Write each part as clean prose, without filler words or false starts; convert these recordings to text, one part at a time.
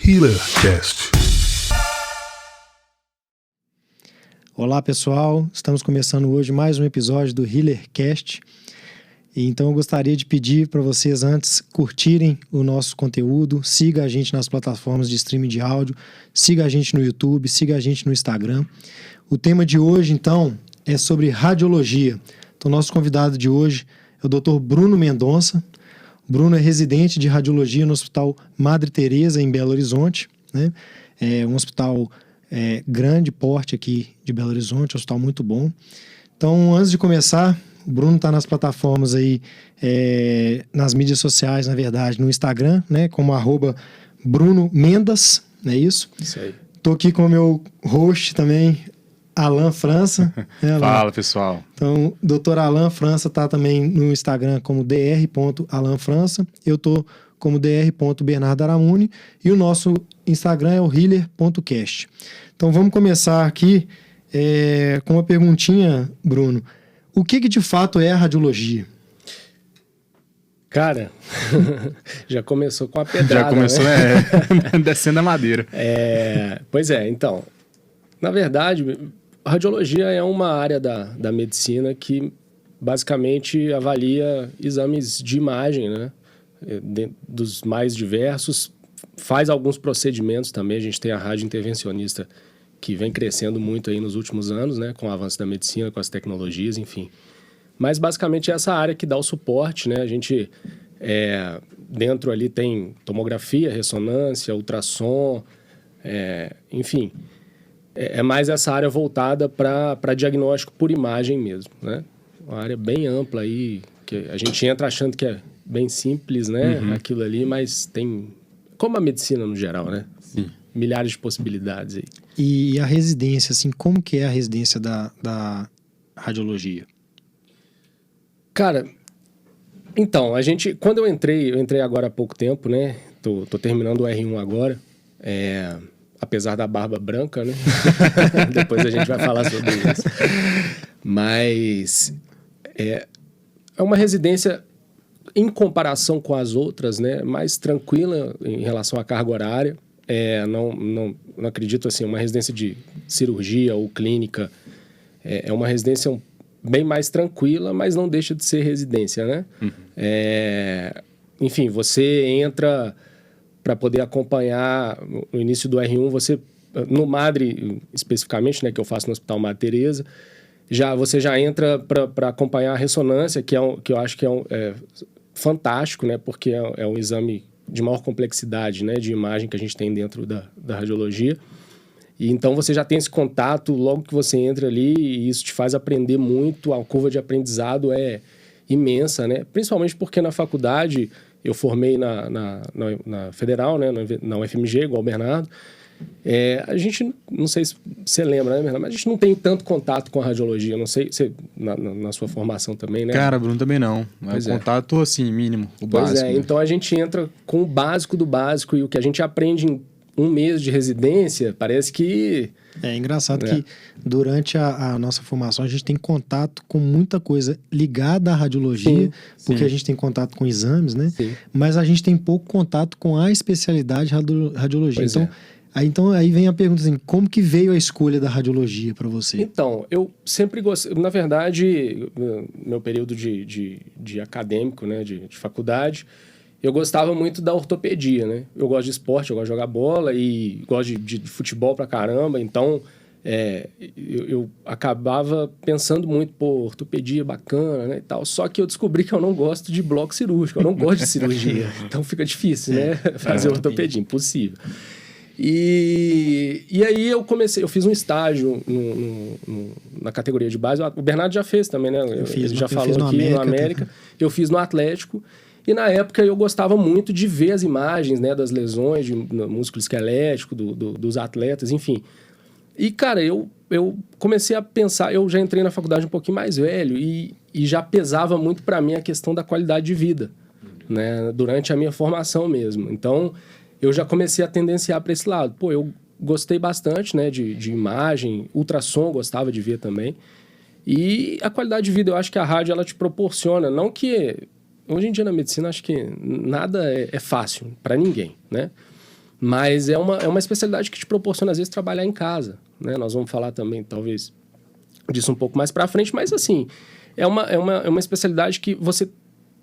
HealerCast. Olá pessoal, estamos começando hoje mais um episódio do HealerCast. Então eu gostaria de pedir para vocês antes curtirem o nosso conteúdo, siga a gente nas plataformas de streaming de áudio, siga a gente no YouTube, siga a gente no Instagram. O tema de hoje então é sobre radiologia. Então nosso convidado de hoje é o Dr. Bruno Mendonça. Bruno é residente de radiologia no Hospital Madre Teresa em Belo Horizonte, né? É um hospital grande porte aqui de Belo Horizonte, um hospital muito bom. Então antes de começar, o Bruno está nas plataformas aí, nas mídias sociais, na verdade, no Instagram, né, como @Bruno Mendas, não é isso? Isso aí. Tô aqui com o meu host também, Alan França. Né, Alan? Fala, pessoal. Então, Dr. Alan França tá também no Instagram como dr.alanfrança. Eu tô como dr.bernardaramuni e o nosso Instagram é o healer.cast. Então, vamos começar aqui com uma perguntinha, Bruno. O que de fato é a radiologia? Cara, já começou com a pedrada, Já começou, né? Descendo a madeira. Pois é, então, na verdade, a radiologia é uma área da medicina que basicamente avalia exames de imagem, né? Dos mais diversos, faz alguns procedimentos também. A gente tem a rádio intervencionista que vem crescendo muito aí nos últimos anos, né? Com o avanço da medicina, com as tecnologias, enfim. Mas basicamente é essa área que dá o suporte, né? A gente, dentro ali tem tomografia, ressonância, ultrassom, enfim. É mais essa área voltada para diagnóstico por imagem mesmo, né? Uma área bem ampla aí, que a gente entra achando que é bem simples, né? Uhum. Aquilo ali, mas tem... Como a medicina no geral, né? Sim. Milhares de possibilidades aí. E a residência, assim, como que é a residência da radiologia? Cara, então, quando eu entrei agora há pouco tempo, né? Tô terminando o R1 agora, apesar da barba branca, né? Depois a gente vai falar sobre isso. Mas é uma residência, em comparação com as outras, né? Mais tranquila em relação à carga horária. Não acredito, assim, uma residência de cirurgia ou clínica. É uma residência bem mais tranquila, mas não deixa de ser residência, né? Uhum. Enfim, você entra para poder acompanhar no início do R1, você, no Madre especificamente, né, que eu faço no Hospital Madre Teresa, você já entra para acompanhar a ressonância, que eu acho que é fantástico, né, porque é um exame de maior complexidade, né, de imagem que a gente tem dentro da radiologia. E então você já tem esse contato logo que você entra ali, e isso te faz aprender muito. A curva de aprendizado é imensa, né? Principalmente porque na faculdade eu formei na Federal, né? Na UFMG, igual o Bernardo. A gente, não sei se você lembra, né, Bernardo? Mas a gente não tem tanto contato com a radiologia. Não sei se na sua formação também, né? Cara, Bruno, também não. Contato, assim, mínimo, o básico. Pois então a gente entra com o básico do básico, e o que a gente aprende em um mês de residência, parece que... É engraçado que durante a nossa formação a gente tem contato com muita coisa ligada à radiologia, porque a gente tem contato com exames, né? Sim. Mas a gente tem pouco contato com a especialidade radiologia. Então aí vem a pergunta assim, como que veio a escolha da radiologia para você? Então, eu sempre gostei... Na verdade, meu período de acadêmico, né, de faculdade, eu gostava muito da ortopedia, né? Eu gosto de esporte, eu gosto de jogar bola e gosto de futebol pra caramba. Então, eu acabava pensando muito, ortopedia bacana, né, e tal. Só que eu descobri que eu não gosto de bloco cirúrgico, eu não gosto de cirurgia. Então, fica difícil, né? Fazer ortopedia, impossível. E aí eu fiz um estágio na categoria de base. O Bernardo já fez também, né? Ele já falou aqui no América. Eu fiz no Atlético. E na época eu gostava muito de ver as imagens, né, das lesões de músculo esquelético, dos atletas, enfim. E, cara, eu comecei a pensar, eu já entrei na faculdade um pouquinho mais velho e já pesava muito para mim a questão da qualidade de vida, né, durante a minha formação mesmo. Então, eu já comecei a tendenciar para esse lado. Eu gostei bastante, né, de imagem, ultrassom gostava de ver também. E a qualidade de vida, eu acho que a rádio ela te proporciona, não que... Hoje em dia na medicina acho que nada é fácil para ninguém, né? Mas é uma especialidade que te proporciona, às vezes, trabalhar em casa, né? Nós vamos falar também, talvez, disso um pouco mais para frente, mas, assim, é uma especialidade que você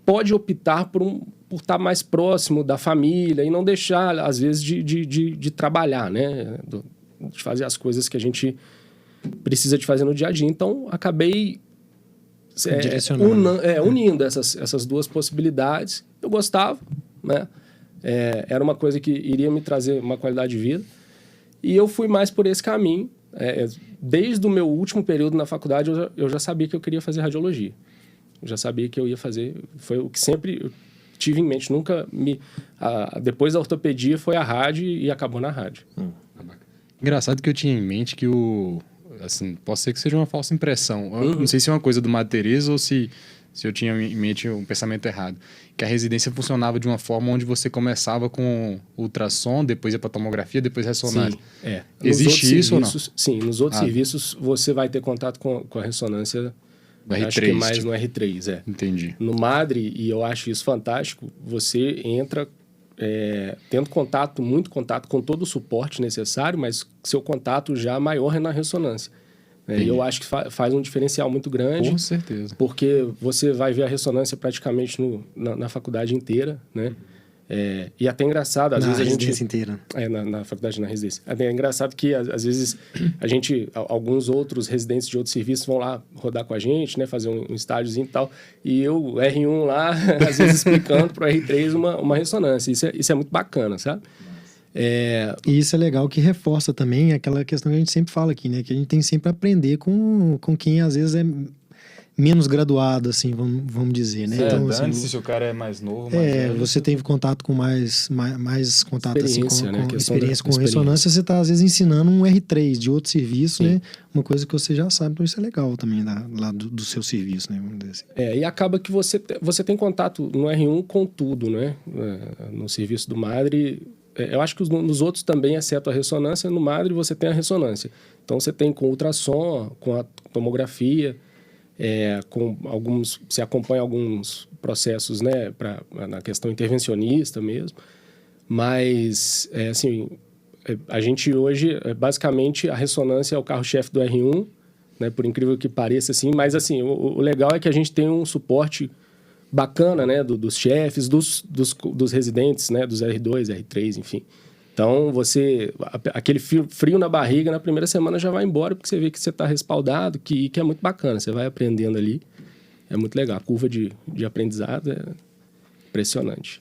pode optar por estar mais próximo da família e não deixar, às vezes, de trabalhar, né? De fazer as coisas que a gente precisa de fazer no dia a dia. Então, acabei unindo essas duas possibilidades. Eu gostava, né? Era uma coisa que iria me trazer uma qualidade de vida. E eu fui mais por esse caminho. Desde o meu último período na faculdade, eu já sabia que eu queria fazer radiologia. Eu já sabia que eu ia fazer. Foi o que sempre eu tive em mente. Nunca depois da ortopedia foi a rádio e acabou na rádio. Engraçado que eu tinha em mente que assim, pode ser que seja uma falsa impressão. Eu não sei se é uma coisa do Madre Teresa ou se eu tinha em mente um pensamento errado. Que a residência funcionava de uma forma onde você começava com ultrassom, depois ia para tomografia, depois ressonância. Sim, Existe isso ou não? Sim, nos outros serviços você vai ter contato com a ressonância, R3, acho que mais no R3. Entendi. No Madre, e eu acho isso fantástico, você entra tendo muito contato com todo o suporte necessário, mas seu contato já maior é na ressonância. E eu acho que faz um diferencial muito grande. Com certeza. Porque você vai ver a ressonância praticamente na faculdade inteira, né? E até engraçado, às vezes a gente... Na residência inteira. Na faculdade, na residência. É engraçado que, às vezes, alguns outros residentes de outros serviços vão lá rodar com a gente, né? Fazer um estágiozinho e tal. E eu, R1 lá, às vezes explicando para o R3 uma ressonância. Isso é muito bacana, sabe? E isso é legal, que reforça também aquela questão que a gente sempre fala aqui, né? Que a gente tem sempre a aprender com quem às vezes é menos graduado, assim, vamos dizer, né? Então, assim, se o cara é mais novo, você teve contato com mais contato experiência, assim, né? com experiência com ressonância, você está às vezes ensinando um R3 de outro serviço, né? Uma coisa que você já sabe, então isso é legal também lá do seu serviço, né? Vamos dizer assim. E acaba que você tem contato no R1 com tudo, né? No serviço do Madre. Eu acho que nos outros também, exceto a ressonância, no Madre você tem a ressonância. Então você tem com ultrassom, com a tomografia, você acompanha alguns processos, né, na questão intervencionista mesmo. Mas, assim, a gente hoje, basicamente, a ressonância é o carro-chefe do R1, né, por incrível que pareça, assim. Mas, assim, o legal é que a gente tem um suporte bacana, né, dos chefes, dos residentes, né, dos R2, R3, enfim. Então, aquele frio na barriga, na primeira semana já vai embora, porque você vê que você está respaldado, que é muito bacana. Você vai aprendendo ali, é muito legal. A curva de aprendizado é impressionante.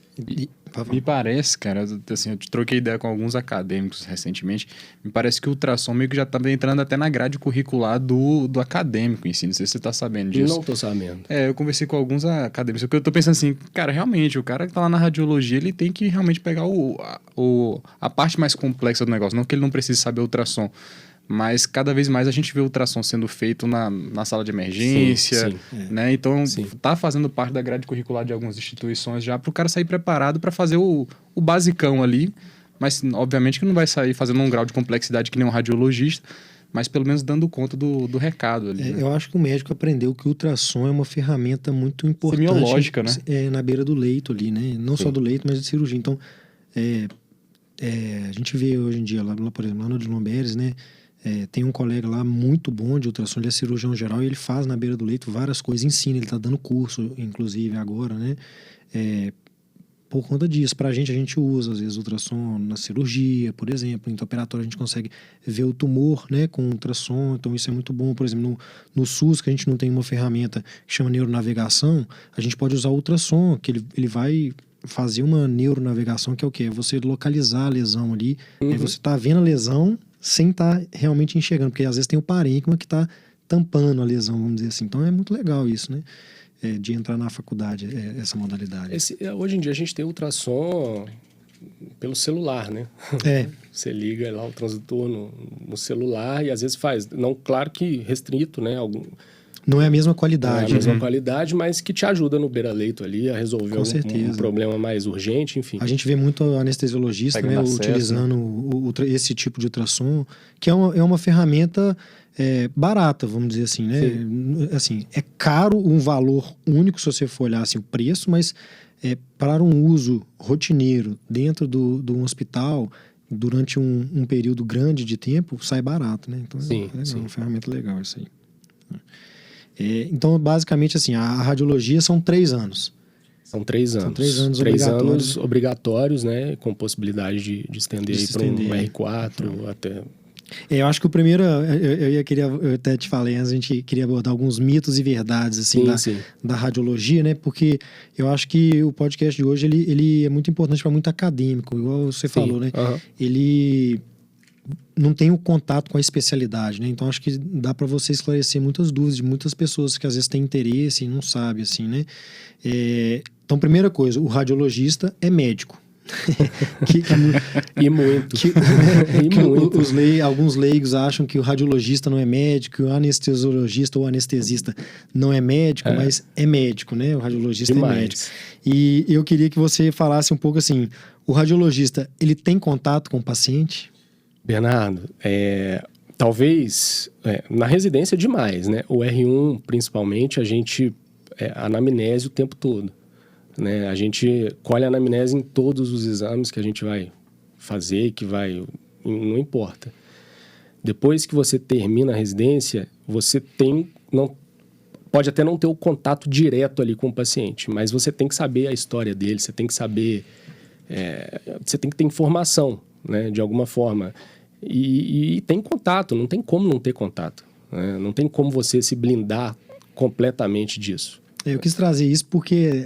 Me parece, cara, assim, eu troquei ideia com alguns acadêmicos recentemente, me parece que o ultrassom meio que já estava entrando até na grade curricular do acadêmico em si, não sei se você está sabendo disso. Não estou sabendo. Eu conversei com alguns acadêmicos, porque eu estou pensando assim, cara, realmente, o cara que está lá na radiologia, ele tem que realmente pegar a parte mais complexa do negócio, não que ele não precise saber ultrassom, mas cada vez mais a gente vê o ultrassom sendo feito na sala de emergência, sim. né? Então, tá fazendo parte da grade curricular de algumas instituições já para o cara sair preparado para fazer o basicão ali, mas obviamente que não vai sair fazendo um grau de complexidade que nem um radiologista, mas pelo menos dando conta do recado ali. Né? Eu acho que o médico aprendeu que o ultrassom é uma ferramenta muito importante. Semiológica, né? Na beira do leito ali, né? Não só do leito, mas de cirurgia. Então, a gente vê hoje em dia, lá por exemplo, lá no de Lomberes, né? Tem um colega lá muito bom de ultrassom, ele é cirurgião geral e ele faz na beira do leito várias coisas, ensina, ele está dando curso, inclusive, agora, né? Por conta disso, a gente usa, às vezes, ultrassom na cirurgia, por exemplo, em operatório a gente consegue ver o tumor, né, com ultrassom, então isso é muito bom. Por exemplo, no SUS, que a gente não tem uma ferramenta que chama neuronavegação, a gente pode usar o ultrassom, que ele vai fazer uma neuronavegação, que é o quê? É você localizar a lesão ali, aí você está vendo a lesão sem estar realmente enxergando, porque às vezes tem o parênquima que está tampando a lesão, vamos dizer assim. Então é muito legal isso, né? De entrar na faculdade, essa modalidade. Hoje em dia a gente tem ultrassom pelo celular, né? Você liga lá o transdutor no celular e às vezes faz. Não, claro que restrito, né? Não é a mesma qualidade. Não é a mesma qualidade, mas que te ajuda no beira-leito ali a resolver um problema mais urgente, enfim. A gente vê muito anestesiologista, né, utilizando esse tipo de ultrassom, que é uma ferramenta barata, vamos dizer assim, né? Assim, é caro, um valor único se você for olhar assim, o preço, mas para um uso rotineiro dentro de um hospital, durante um período grande de tempo, sai barato, né? Então, sim, é uma ferramenta legal isso aí. Então, basicamente, assim, a radiologia são 3 anos. São 3 anos. São 3 anos 3 obrigatórios. anos obrigatórios, né? Com possibilidade de estender aí para um R4 até... Eu acho que o primeiro, eu até te falei antes, a gente queria abordar alguns mitos e verdades assim, da radiologia, né? Porque eu acho que o podcast de hoje ele é muito importante para muito acadêmico, igual você falou, né? Ele não tem o contato com a especialidade, né? Então acho que dá para você esclarecer muitas dúvidas de muitas pessoas que às vezes têm interesse e não sabem, assim, né? Então, primeira coisa, o radiologista é médico. E muito. Alguns leigos acham que o radiologista não é médico, o anestesiologista ou anestesista não é médico, mas é médico, né? O radiologista é médico. E eu queria que você falasse um pouco assim, o radiologista, ele tem contato com o paciente? Bernardo, talvez na residência demais, né? O R1, principalmente, a gente anamnese o tempo todo. Né? A gente colhe a anamnese em todos os exames que a gente vai fazer, não importa. Depois que você termina a residência, você pode até não ter o contato direto ali com o paciente, mas você tem que saber a história dele, você tem que saber, você tem que ter informação, né, de alguma forma. E tem contato, não tem como não ter contato, né? Não tem como você se blindar completamente disso. Eu quis trazer isso porque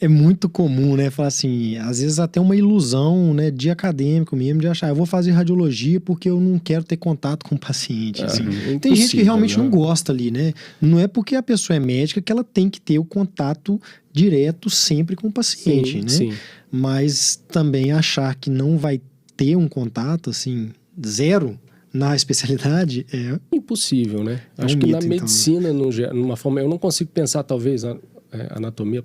é muito comum, né? Falar assim, às vezes até uma ilusão, né, de acadêmico mesmo, de achar, eu vou fazer radiologia porque eu não quero ter contato com o paciente. Assim. Tem gente que realmente não gosta ali, né? Não é porque a pessoa é médica que ela tem que ter o contato direto sempre com o paciente, né? Sim. Mas também achar que não vai ter um contato, assim, zero na especialidade é impossível, né? Acho que na medicina, numa forma, eu não consigo pensar, talvez, anatomia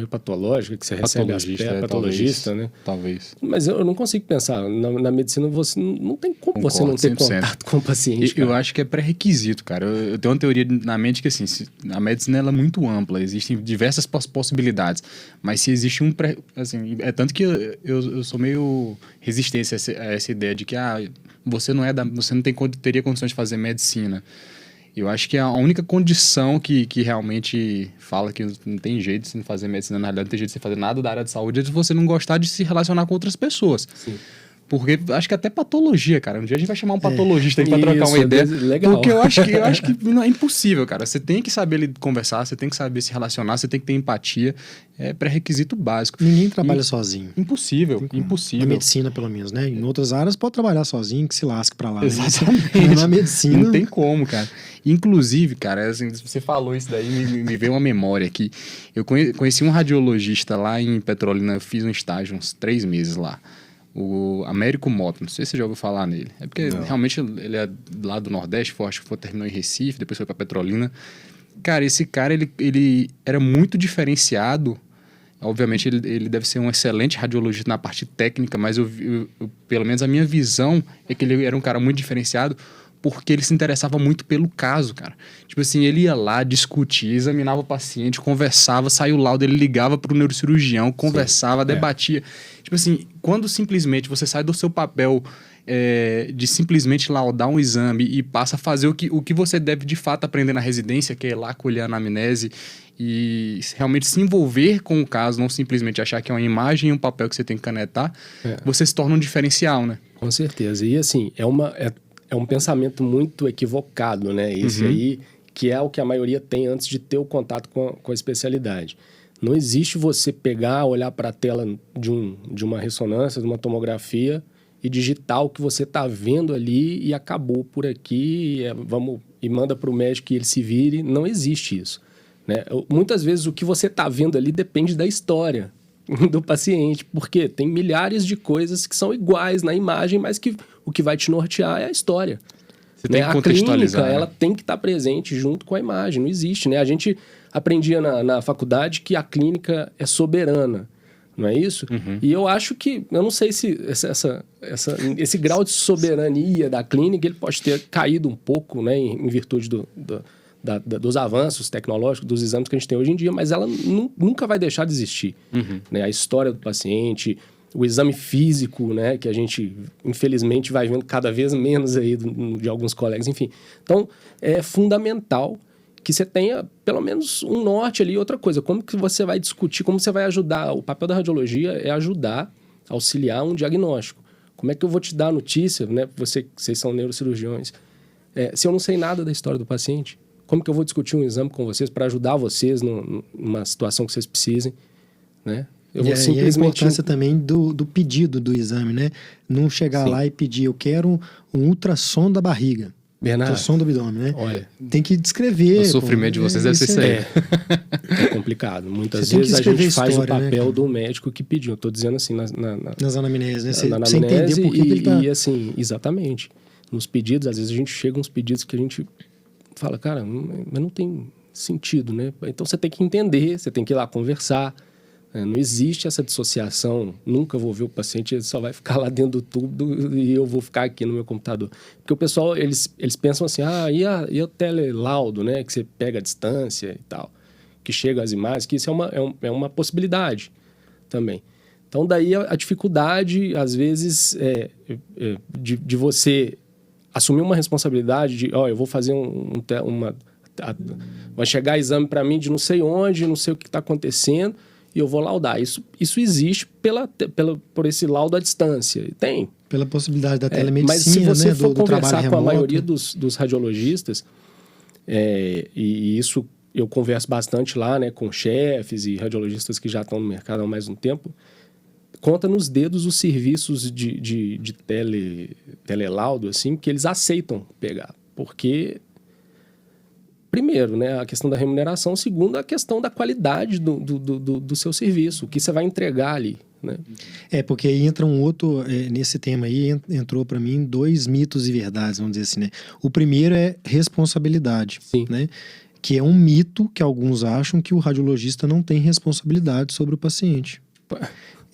patológica, que você recebe patologista, né? Talvez. Mas eu não consigo pensar. Na medicina, você não tem como você não ter 100%. Contato com o paciente. Eu acho que é pré-requisito, cara. Eu tenho uma teoria na mente que, assim, a medicina ela é muito ampla, existem diversas possibilidades, mas se existe um assim, é tanto que eu sou meio resistente a essa ideia de que você não teria condições de fazer medicina. Eu acho que a única condição que realmente fala que não tem jeito de você fazer medicina, na realidade não tem jeito de você fazer nada da área de saúde, é de você não gostar de se relacionar com outras pessoas. Sim. Porque acho que até patologia, cara. Um dia a gente vai chamar um patologista aí pra trocar uma ideia. Legal. Porque eu acho que não é impossível, cara. Você tem que saber conversar, você tem que saber se relacionar, você tem que ter empatia. É pré-requisito básico. Ninguém trabalha sozinho. Impossível. Na medicina, pelo menos, né? Em outras áreas pode trabalhar sozinho, que se lasque pra lá. Exatamente. Né? Na medicina... Não tem como, cara. Inclusive, cara, assim, você falou isso daí, me veio uma memória aqui. Eu conheci um radiologista lá em Petrolina, eu fiz um estágio uns 3 meses lá. O Américo Mota, não sei se você já ouviu falar nele. É porque realmente ele é lá do Nordeste, acho que terminou em Recife, depois foi pra Petrolina. Cara, esse cara, ele era muito diferenciado. Obviamente, ele deve ser um excelente radiologista na parte técnica, mas pelo menos a minha visão é que ele era um cara muito diferenciado porque ele se interessava muito pelo caso, cara. Tipo assim, ele ia lá, discutia, examinava o paciente, conversava, saiu o laudo, ele ligava pro neurocirurgião, conversava, debatia. Tipo assim, quando simplesmente você sai do seu papel de simplesmente laudar um exame e passa a fazer o que você deve de fato aprender na residência, que é ir lá colher a anamnese e realmente se envolver com o caso, não simplesmente achar que é uma imagem e um papel que você tem que canetar, você se torna um diferencial, né? Com certeza. E assim, é um pensamento muito equivocado, né? Esse aí, que é o que a maioria tem antes de ter o contato com a especialidade. Não existe você pegar, olhar para a tela de uma ressonância, de uma tomografia e digitar o que você está vendo ali e acabou por aqui, e manda para o médico que ele se vire. Não existe isso, né? Muitas vezes o que você está vendo ali depende da história do paciente, porque tem milhares de coisas que são iguais na imagem, mas que o que vai te nortear é a história. Você tem que contextualizar. A clínica, ela tem que estar presente junto com a imagem, não existe, né? A gente aprendia na faculdade que a clínica é soberana, não é isso? E eu acho que, eu não sei se esse grau de soberania da clínica, ele pode ter caído um pouco, né, em virtude dos avanços tecnológicos, dos exames que a gente tem hoje em dia, mas ela nunca vai deixar de existir. Né? A história do paciente, o exame físico, né? Que a gente, infelizmente, vai vendo cada vez menos aí de alguns colegas, enfim. Então, é fundamental que você tenha pelo menos um norte ali. Outra coisa, como que você vai discutir, como você vai ajudar? O papel da radiologia é ajudar, auxiliar um diagnóstico. Como é que eu vou te dar a notícia, né? Vocês são neurocirurgiões. Se eu não sei nada da história do paciente, como que eu vou discutir um exame com vocês para ajudar vocês numa situação que vocês precisem, né? Eu vou simplesmente... E a importância também do pedido do exame, né? Não chegar lá e pedir, eu quero um ultrassom da barriga. Bernardo, ultrassom do abdômen, né? Olha, tem que descrever. O sofrimento de vocês deve ser isso aí. É complicado. Muitas vezes a gente faz o papel do médico que pediu. Eu tô dizendo assim, nas anamneses, né? Você entender por que ele tá... E assim, exatamente. Nos pedidos, às vezes a gente chega uns pedidos que a gente fala, cara, mas não tem sentido, né? Então você tem que entender, você tem que ir lá conversar. Não existe essa dissociação. Nunca vou ver o paciente, ele só vai ficar lá dentro do tubo e eu vou ficar aqui no meu computador. Porque o pessoal, eles pensam assim, e o telelaudo, né? Que você pega a distância e tal, que chega às imagens, que isso é uma possibilidade também. Então, daí a dificuldade, às vezes, de você assumir uma responsabilidade de, eu vou fazer vai chegar exame para mim de não sei onde, não sei o que está acontecendo, e eu vou laudar. Isso existe por esse laudo à distância. Tem. Pela possibilidade da telemedicina, mas se você for do conversar com a maioria dos radiologistas, e isso eu converso bastante lá, né, com chefes e radiologistas que já estão no mercado há mais um tempo, conta nos dedos os serviços de telelaudo, assim, que eles aceitam pegar. Porque... Primeiro, né, a questão da remuneração. Segundo, a questão da qualidade do seu serviço, o que você vai entregar ali, né? Porque aí entra um outro... nesse tema aí, entrou para mim 2 mitos e verdades, vamos dizer assim, né? O primeiro é responsabilidade, Sim. Né? Que é um mito que alguns acham que o radiologista não tem responsabilidade sobre o paciente.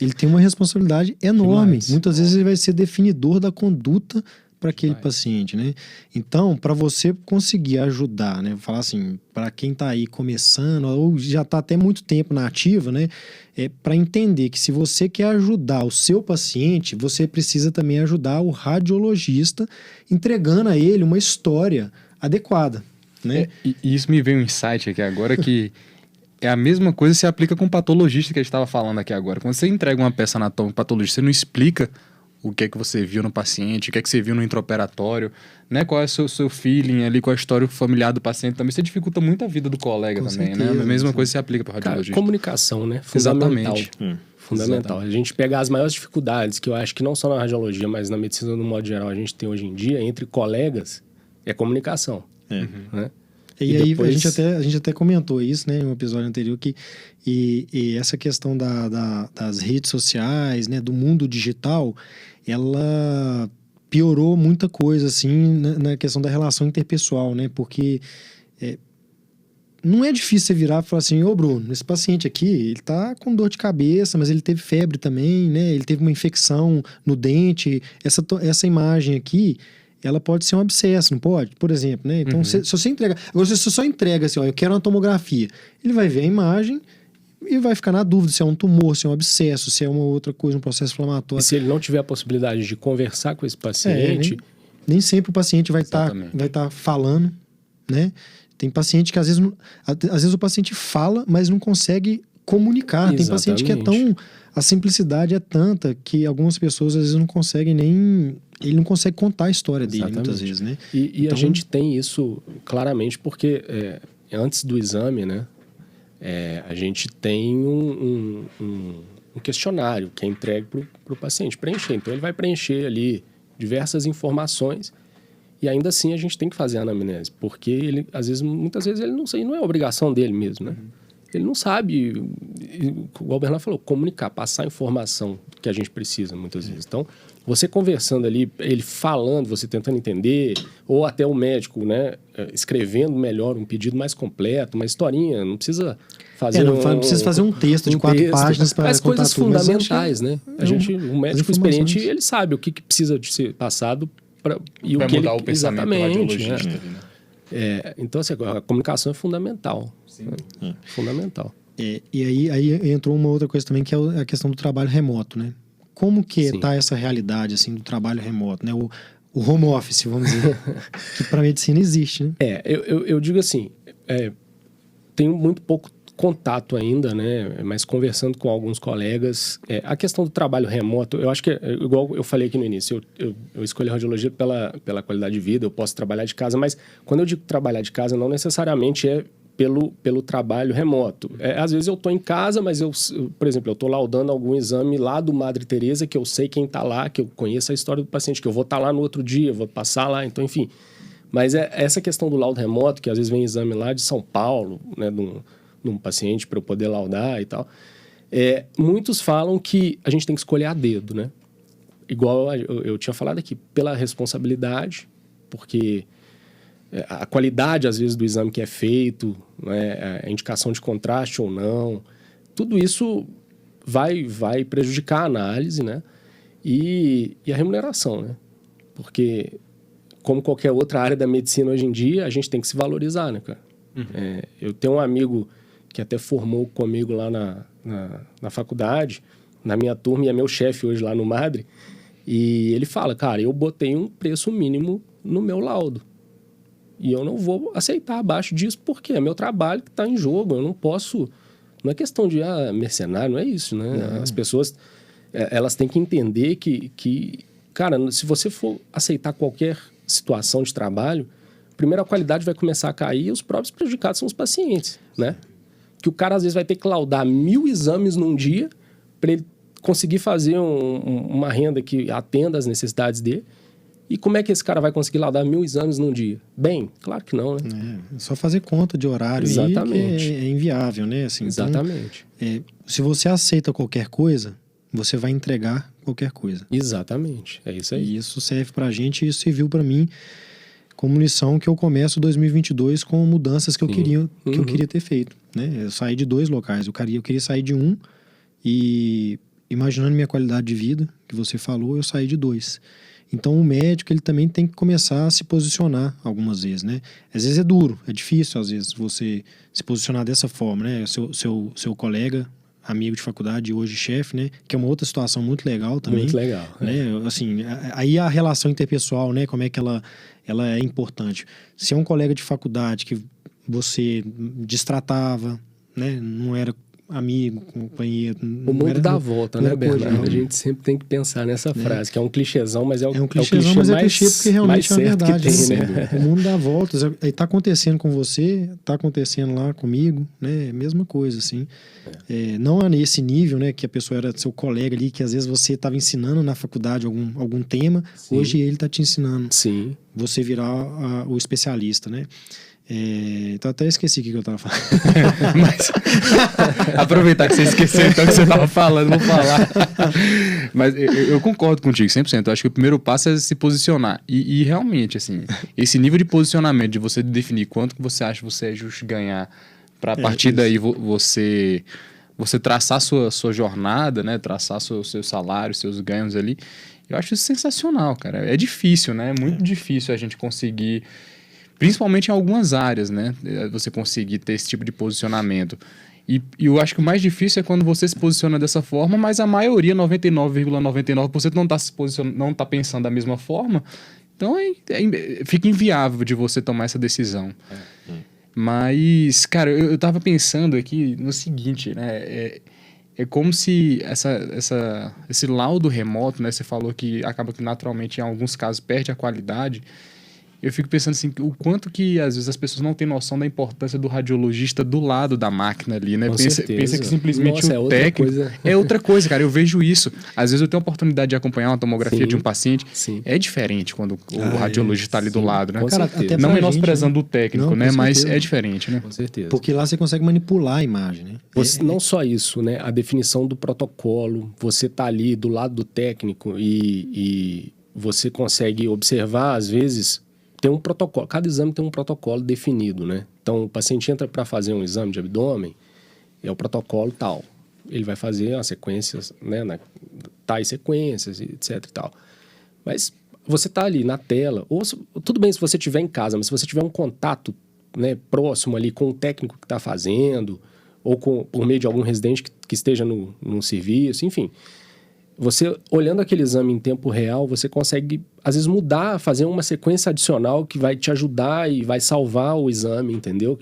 Ele tem uma responsabilidade enorme. Demais. Muitas vezes ele vai ser definidor da conduta para aquele paciente, né? Então, para você conseguir ajudar, né? Vou falar assim, para quem está aí começando ou já está até muito tempo na ativa, né? Para entender que se você quer ajudar o seu paciente, você precisa também ajudar o radiologista, entregando a ele uma história adequada, né? E isso me veio um insight aqui agora que é a mesma coisa que se aplica com o patologista que a gente estava falando aqui agora. Quando você entrega uma peça anatômica para o patologista, você não explica o que é que você viu no paciente, o que é que você viu no intraoperatório, né? Qual é o seu feeling ali, qual é a história familiar do paciente. Também você dificulta muito a vida do colega com também, certeza, né? A mesma coisa se aplica para o radiologista. Comunicação, né? Fundamental. Exatamente. Fundamental. Exatamente. A gente pegar as maiores dificuldades, que eu acho que não só na radiologia, mas na medicina no modo geral a gente tem hoje em dia, entre colegas, é comunicação. Né? E aí depois... a gente até comentou isso, né, em um episódio anterior, que e essa questão das redes sociais, né, do mundo digital, ela piorou muita coisa, assim, na questão da relação interpessoal, né, porque não é difícil você virar e falar assim, Bruno, esse paciente aqui, ele tá com dor de cabeça, mas ele teve febre também, né, ele teve uma infecção no dente, essa imagem aqui, ela pode ser um abscesso, não pode? Por exemplo, né? Então, se você entrega... Agora, se você só entrega assim, eu quero uma tomografia, ele vai ver a imagem e vai ficar na dúvida se é um tumor, se é um abscesso, se é uma outra coisa, um processo inflamatório. E se ele não tiver a possibilidade de conversar com esse paciente... Nem sempre o paciente vai estar falando, né? Tem paciente que, às vezes o paciente fala, mas não consegue comunicar. Tem paciente que é tão... A simplicidade é tanta que algumas pessoas, às vezes, não conseguem nem... Ele não consegue contar a história dele, muitas vezes, né? E então... a gente tem isso claramente porque antes do exame, né? A gente tem um questionário que é entregue para o paciente preencher. Então, ele vai preencher ali diversas informações e ainda assim a gente tem que fazer a anamnese, porque ele, muitas vezes, ele não sei, não é obrigação dele mesmo, né? Ele não sabe, igual o Bernardo falou, comunicar, passar a informação que a gente precisa muitas vezes. Então, você conversando ali, ele falando, você tentando entender, ou até o médico, né, escrevendo melhor, um pedido mais completo, uma historinha, não precisa fazer não precisa fazer um texto de 4 páginas para as coisas tudo, fundamentais, né? O médico experiente, ele sabe o que precisa de ser passado e vai o que mudar ele... o pensamento do radiologista. Então, assim, a comunicação é fundamental. Sim. Né? Fundamental. E aí entrou uma outra coisa também, que é a questão do trabalho remoto, né? Como que está essa realidade, assim, do trabalho remoto, né? O home office, vamos dizer, que para medicina existe, né? Eu digo assim, tenho muito pouco contato ainda, né? Mas conversando com alguns colegas, a questão do trabalho remoto, eu acho que, igual eu falei aqui no início, eu escolhi a radiologia pela qualidade de vida, eu posso trabalhar de casa, mas quando eu digo trabalhar de casa, não necessariamente é pelo trabalho remoto. Às vezes eu estou em casa, mas por exemplo, eu estou laudando algum exame lá do Madre Teresa, que eu sei quem está lá, que eu conheço a história do paciente, que eu vou estar lá no outro dia, vou passar lá, então, enfim. Mas essa questão do laudo remoto, que às vezes vem exame lá de São Paulo, né, de um paciente para eu poder laudar e tal. Muitos falam que a gente tem que escolher a dedo, né? Igual eu tinha falado aqui, pela responsabilidade, porque a qualidade, às vezes, do exame que é feito, né, a indicação de contraste ou não, tudo isso vai prejudicar a análise, né? E a remuneração, né? Porque, como qualquer outra área da medicina hoje em dia, a gente tem que se valorizar, né, cara? Uhum. Eu tenho um amigo que até formou comigo lá na faculdade, na minha turma, e é meu chefe hoje lá no Madre, e ele fala, cara, eu botei um preço mínimo no meu laudo. E eu não vou aceitar abaixo disso, porque é meu trabalho que está em jogo. Eu não posso... Não é questão de mercenário, não é isso, né? Não. As pessoas, elas têm que entender que... Cara, se você for aceitar qualquer situação de trabalho, primeiro a qualidade vai começar a cair e os próprios prejudicados são os pacientes, né? Que o cara, às vezes, vai ter que laudar 1000 exames num dia para ele conseguir fazer uma renda que atenda às necessidades dele. E como é que esse cara vai conseguir laudar 1000 exames num dia? Bem, claro que não, né? Só fazer conta de horário. Exatamente. Aí é inviável, né? Assim, exatamente. Então, se você aceita qualquer coisa, você vai entregar qualquer coisa. Exatamente, é isso aí. E isso serve pra gente, e isso serviu pra mim como lição que eu começo 2022 com mudanças que eu queria ter feito, né? Eu saí de 2 locais, eu queria sair de um, e imaginando minha qualidade de vida, que você falou, eu saí de 2. Então, o médico, ele também tem que começar a se posicionar algumas vezes, né? Às vezes é duro, é difícil, às vezes, você se posicionar dessa forma, né? Seu colega, amigo de faculdade, hoje chefe, né? Que é uma outra situação muito legal também. Muito legal. Né? Assim, aí a relação interpessoal, né? Como é que ela é importante. Se é um colega de faculdade que você destratava, né? Não era amigo, companheiro. O mundo dá a volta, né, Bernardo? A gente sempre tem que pensar nessa frase, que é um clichêzão, mas é um clichêzão, mas é clichê porque realmente é a verdade. Né? O mundo dá voltas. Está acontecendo com você, está acontecendo lá comigo, né? Mesma coisa, assim. Não é nesse nível, né? Que a pessoa era seu colega ali, que às vezes você estava ensinando na faculdade algum tema, sim. Hoje ele está te ensinando. Sim. Você virar o especialista, né? Então até esqueci o que eu estava falando. Mas aproveitar que você esqueceu então que você estava falando, vou falar. Mas eu concordo contigo 100%. Eu acho que o primeiro passo é se posicionar. E realmente, assim, esse nível de posicionamento, de você definir quanto que você acha que você é justo ganhar, para a partir daí você traçar sua jornada, né? Traçar seu salário, seus ganhos ali. Eu acho isso sensacional, cara. É difícil, né? É muito difícil a gente conseguir... Principalmente em algumas áreas, né? Você conseguir ter esse tipo de posicionamento. E eu acho que o mais difícil é quando você se posiciona dessa forma, mas a maioria, 99,99%, não está pensando da mesma forma. Então, fica inviável de você tomar essa decisão. Mas, cara, eu estava pensando aqui no seguinte, né? É como se esse laudo remoto, né? Você falou que acaba que naturalmente, em alguns casos, perde a qualidade. Eu fico pensando assim, o quanto que às vezes as pessoas não têm noção da importância do radiologista do lado da máquina ali, né? Pensa que simplesmente o técnico... É outra coisa, cara. Eu vejo isso. Às vezes eu tenho a oportunidade de acompanhar uma tomografia de um paciente. Sim. É diferente quando o radiologista está ali do lado, né? Cara, até não menosprezando o técnico, né? Mas é diferente, né? Com certeza. Porque lá você consegue manipular a imagem, né? Não só isso, né? A definição do protocolo, você tá ali do lado do técnico e você consegue observar, às vezes... Tem um protocolo, cada exame tem um protocolo definido, né? Então, o paciente entra para fazer um exame de abdômen, é o protocolo tal. Ele vai fazer as sequências, né? Tais sequências, etc e tal. Mas você tá ali na tela, ou tudo bem se você estiver em casa, mas se você tiver um contato, né, próximo ali com o técnico que está fazendo, ou por meio de algum residente que esteja no serviço, enfim. Você, olhando aquele exame em tempo real, você consegue, às vezes, mudar, fazer uma sequência adicional que vai te ajudar e vai salvar o exame, entendeu?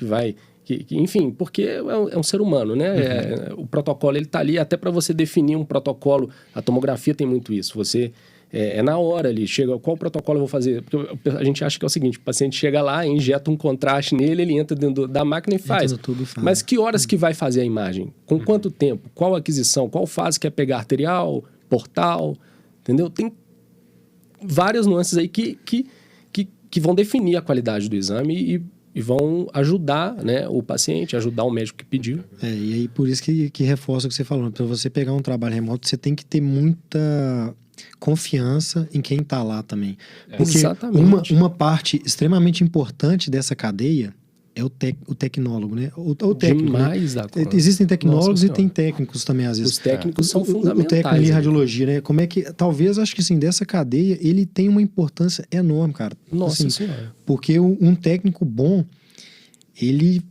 Enfim, porque é um ser humano, né? O protocolo, ele tá ali até para você definir um protocolo. A tomografia tem muito isso. Você... É na hora ali, chega, qual protocolo eu vou fazer? Porque a gente acha que é o seguinte, o paciente chega lá, injeta um contraste nele, ele entra dentro da máquina e faz. Mas que horas que vai fazer a imagem? Com quanto tempo? Qual aquisição? Qual fase que é pegar arterial, portal? Entendeu? Tem várias nuances aí que vão definir a qualidade do exame e vão ajudar, né, o paciente, ajudar o médico que pediu. E aí por isso que reforça o que você falou. Para você pegar um trabalho remoto, você tem que ter muita confiança em quem está lá também. Porque uma parte extremamente importante dessa cadeia é o tecnólogo, né? O técnico, demais né? Da conta. Existem tecnólogos e tem técnicos também, às vezes. Os técnicos são fundamentais. O técnico de radiologia, né? Como é que... Talvez, acho que sim, dessa cadeia, ele tem uma importância enorme, cara. Nossa assim, Senhora. Porque um técnico bom, ele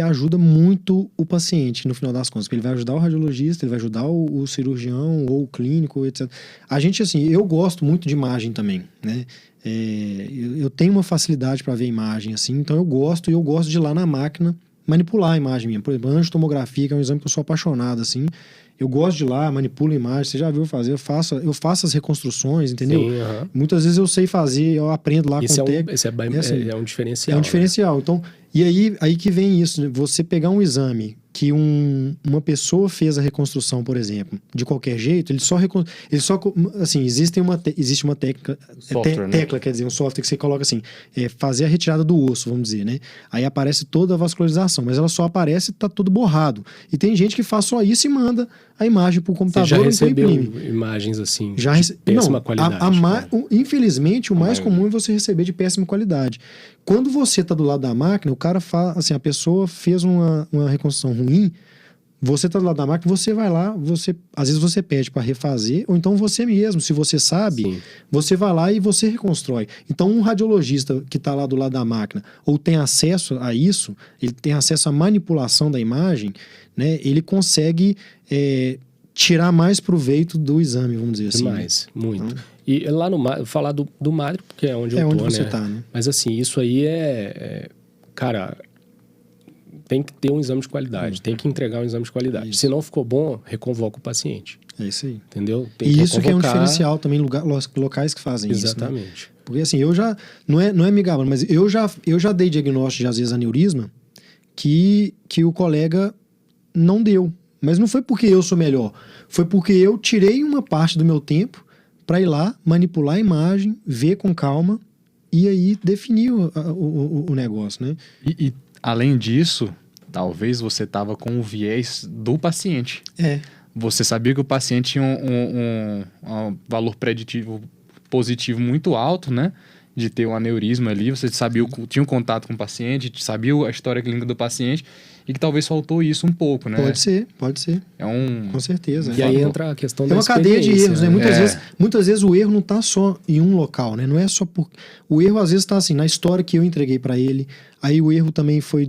ajuda muito o paciente, no final das contas. Ele vai ajudar o radiologista, ele vai ajudar o cirurgião ou o clínico, etc. A gente, assim, eu gosto muito de imagem também, né? Eu tenho uma facilidade para ver imagem, assim, então eu gosto de ir lá na máquina manipular a imagem minha. Por exemplo, angiotomografia, que é um exame que eu sou apaixonado, assim. Eu gosto de ir lá, manipulo a imagem, você já viu fazer, eu faço as reconstruções, entendeu? Sim, Muitas vezes eu sei fazer, eu aprendo lá com o técnico. Esse é um diferencial. É um diferencial. Né? Então, e aí que vem isso, né? Você pegar um exame que uma pessoa fez a reconstrução, por exemplo, de qualquer jeito, ele só assim, existe uma técnica, software, né? tecla, quer dizer, um software que você coloca assim, fazer a retirada do osso, vamos dizer, né? Aí aparece toda a vascularização, mas ela só aparece, tá tudo borrado. E tem gente que faz só isso e manda a imagem pro computador. Você já recebeu imagens assim, de péssima qualidade? Infelizmente, o mais comum é você receber de péssima qualidade. Quando você tá do lado da máquina, o cara faz, assim, a pessoa fez uma reconstrução ruim, você tá do lado da máquina, você vai lá, às vezes você pede para refazer, ou então você mesmo, se você sabe, sim, você vai lá e você reconstrói. Então, um radiologista que tá lá do lado da máquina, ou tem acesso a isso, ele tem acesso à manipulação da imagem, né? Ele consegue tirar mais proveito do exame, vamos dizer assim. Demais, muito. Então, e lá no falar do Madre, porque é onde eu tô, onde você né? Tá, né? Mas assim, isso aí cara, tem que ter um exame de qualidade, tem que entregar um exame de qualidade. Isso. Se não ficou bom, reconvoca o paciente. É isso aí. Entendeu? E isso que é um diferencial também, locais que fazem isso. Exatamente. Né? Porque assim, eu já... Não é me gabando, mas eu já dei diagnóstico de, às vezes, aneurisma que o colega não deu. Mas não foi porque eu sou melhor. Foi porque eu tirei uma parte do meu tempo para ir lá, manipular a imagem, ver com calma e aí definir o negócio, né? E além disso, talvez você estava com o viés do paciente. Você sabia que o paciente tinha um valor preditivo positivo muito alto, né? De ter um aneurisma ali, você sabia, tinha um contato com o paciente, sabia a história clínica do paciente e que talvez faltou isso um pouco, né? Pode ser. Com certeza. E aí entra a questão da experiência. É uma cadeia de erros, né? Muitas vezes o erro não está só em um local, né? Não é só por... O erro às vezes está assim, na história que eu entreguei para ele, aí o erro também foi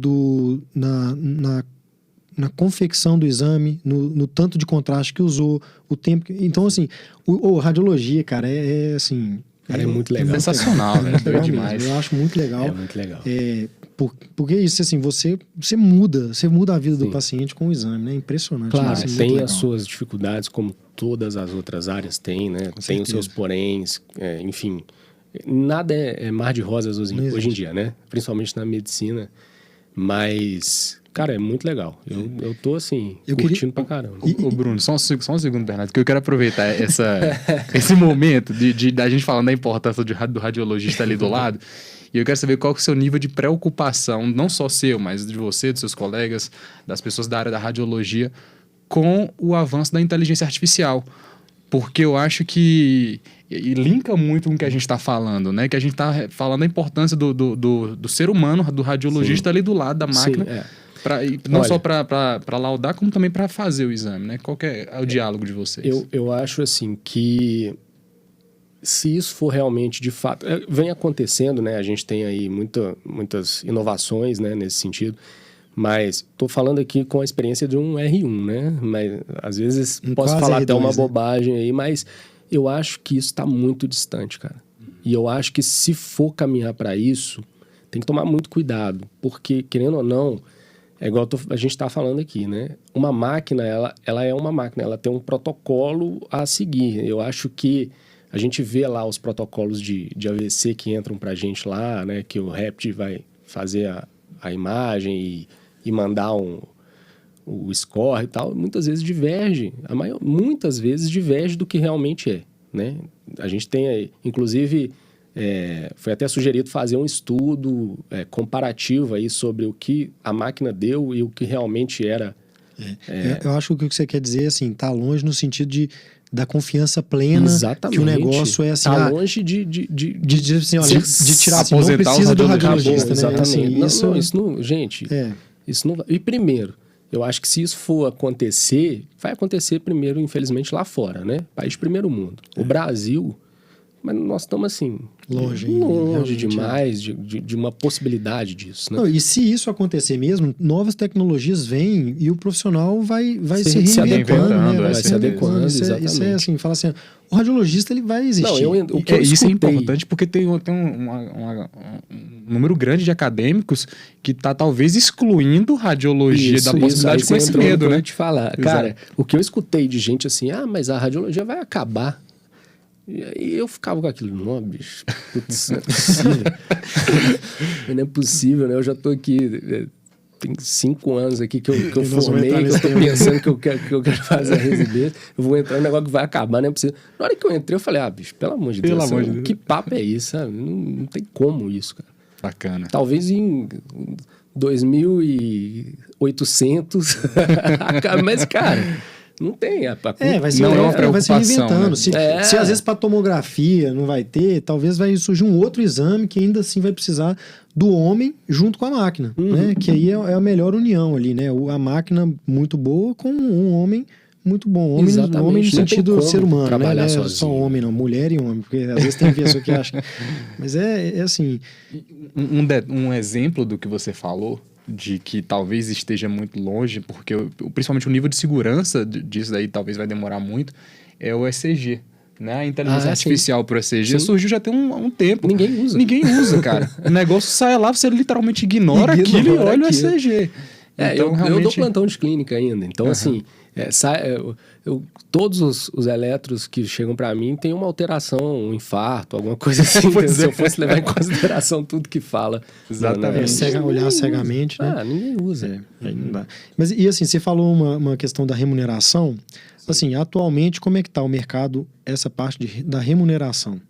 na confecção do exame, no tanto de contraste que usou, o tempo... Então, assim, radiologia, cara, assim... Cara, é muito legal. Sensacional, né? Legal demais. Eu acho muito legal. É muito legal. Porque isso, assim, você muda a vida do paciente com o exame, né? Impressionante. Claro, né? tem as suas dificuldades, como todas as outras áreas têm, né? Tem os seus poréns, enfim. Nada é mar de rosas hoje em dia, né? Principalmente na medicina. Mas... Cara, é muito legal. Eu tô, assim, curtindo pra caramba. Ô, Bruno, só um segundo, Bernardo, que eu quero aproveitar esse momento da gente falando da importância do radiologista ali do lado. E eu quero saber qual que é o seu nível de preocupação, não só seu, mas de você, dos seus colegas, das pessoas da área da radiologia, com o avanço da inteligência artificial. Porque eu acho que... E linka muito com o que a gente está falando, né? Que a gente está falando da importância do ser humano, do radiologista ali do lado da máquina. Sim, não só para laudar, como também para fazer o exame, né? Qual que é o diálogo de vocês? Eu acho, assim, que se isso for realmente, de fato... Vem acontecendo, né? A gente tem aí muitas inovações, né, nesse sentido. Mas estou falando aqui com a experiência de um R1, né? Mas às vezes posso falar R2, até uma bobagem aí, mas eu acho que isso está muito distante, cara. E eu acho que se for caminhar para isso, tem que tomar muito cuidado. Porque, querendo ou não, é igual a gente está falando aqui, né? Uma máquina, ela é uma máquina, ela tem um protocolo a seguir. Eu acho que a gente vê lá os protocolos de AVC que entram para a gente lá, né? Que o Rapid vai fazer a imagem e mandar o score e tal, muitas vezes diverge. Muitas vezes diverge do que realmente é, né? A gente tem aí, inclusive, foi até sugerido fazer um estudo comparativo aí sobre o que a máquina deu e o que realmente era. Eu acho que o que você quer dizer, assim, tá longe no sentido da confiança plena. Exatamente. Que o negócio é assim... Tá longe de tirar, assim, não precisa do radiologista, né? Exatamente. Assim, isso não... Gente, isso não... E primeiro, eu acho que se isso for acontecer, vai acontecer primeiro, infelizmente, lá fora, né? País de primeiro mundo. O Brasil... Mas nós estamos assim... Longe demais de uma possibilidade disso, né? Não, e se isso acontecer mesmo, novas tecnologias vêm e o profissional vai se reinventando, né? Vai se adequando, exatamente. Isso é assim, fala assim, o radiologista ele vai existir. Não, isso é importante porque tem um número grande de acadêmicos que está talvez excluindo radiologia da possibilidade com esse medo, né? Te falar. Cara, o que eu escutei de gente assim, mas a radiologia vai acabar. E eu ficava com aquilo, não, bicho, putz, não é possível. Não é possível, né? Eu já tô aqui, tem 5 anos aqui que eu formei, que eu tô pensando que eu quero fazer a residência, eu vou entrar no negócio que vai acabar, não é possível. Na hora que eu entrei, eu falei, bicho, pelo amor de Deus, que papo é isso, sabe? Não tem como isso, cara. Bacana. Talvez em 2800, mas, cara... Não tem. Vai ser reinventando. Se às vezes para tomografia não vai ter, talvez vai surgir um outro exame que ainda assim vai precisar do homem junto com a máquina, né? Que aí é a melhor união ali, né? A máquina muito boa com um homem muito bom. Homem no sentido do ser humano, né? Não é só homem, não. Mulher e homem, porque às vezes tem pessoa que acha... Mas é assim... Um exemplo do que você falou, de que talvez esteja muito longe, porque principalmente o nível de segurança disso daí talvez vai demorar muito, é o ECG. Né? A inteligência artificial para o ECG surgiu já tem um tempo. Ninguém usa, cara. O negócio sai lá, você literalmente ignora aquilo e olha o ECG. Então, eu dou plantão de clínica ainda. Então, assim, todos os eletros que chegam para mim tem uma alteração, um infarto, alguma coisa assim. Se eu fosse levar em consideração tudo que fala. Exatamente. Olhar cegamente, né? Ninguém usa. Não dá. Mas, e assim, você falou uma questão da remuneração. Assim, atualmente, como é que está o mercado, essa parte da remuneração?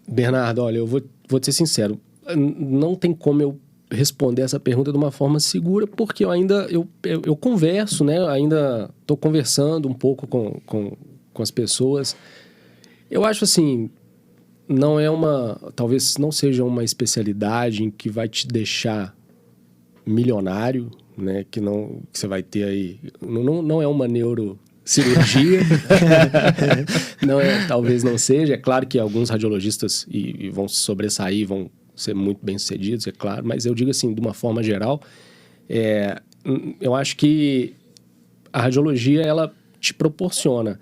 Bernardo, olha, eu vou te ser sincero. Não tem como eu responder essa pergunta de uma forma segura, porque eu converso, né? Ainda estou conversando um pouco com as pessoas. Eu acho assim, talvez não seja uma especialidade em que vai te deixar milionário, né? Que você vai ter aí, não é uma neurocirurgia, talvez não seja. É claro que alguns radiologistas vão se sobressair, vão ser muito bem-sucedidos, é claro, mas eu digo assim, de uma forma geral, eu acho que a radiologia, ela te proporciona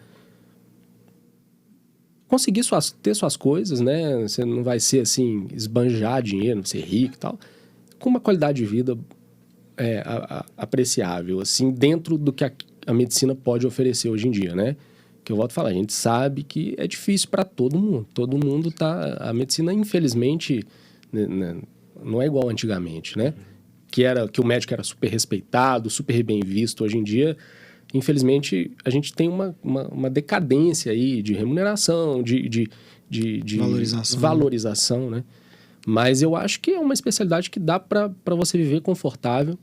conseguir ter suas coisas, né? Você não vai ser assim, esbanjar dinheiro, ser rico e tal, com uma qualidade de vida apreciável, assim, dentro do que a medicina pode oferecer hoje em dia, né? Que eu volto a falar, a gente sabe que é difícil para todo mundo tá... A medicina, infelizmente... não é igual antigamente, né? Que o médico era super respeitado, super bem visto. Hoje em dia, infelizmente, a gente tem uma decadência aí de remuneração, de valorização, né? Mas eu acho que é uma especialidade que dá para você viver confortável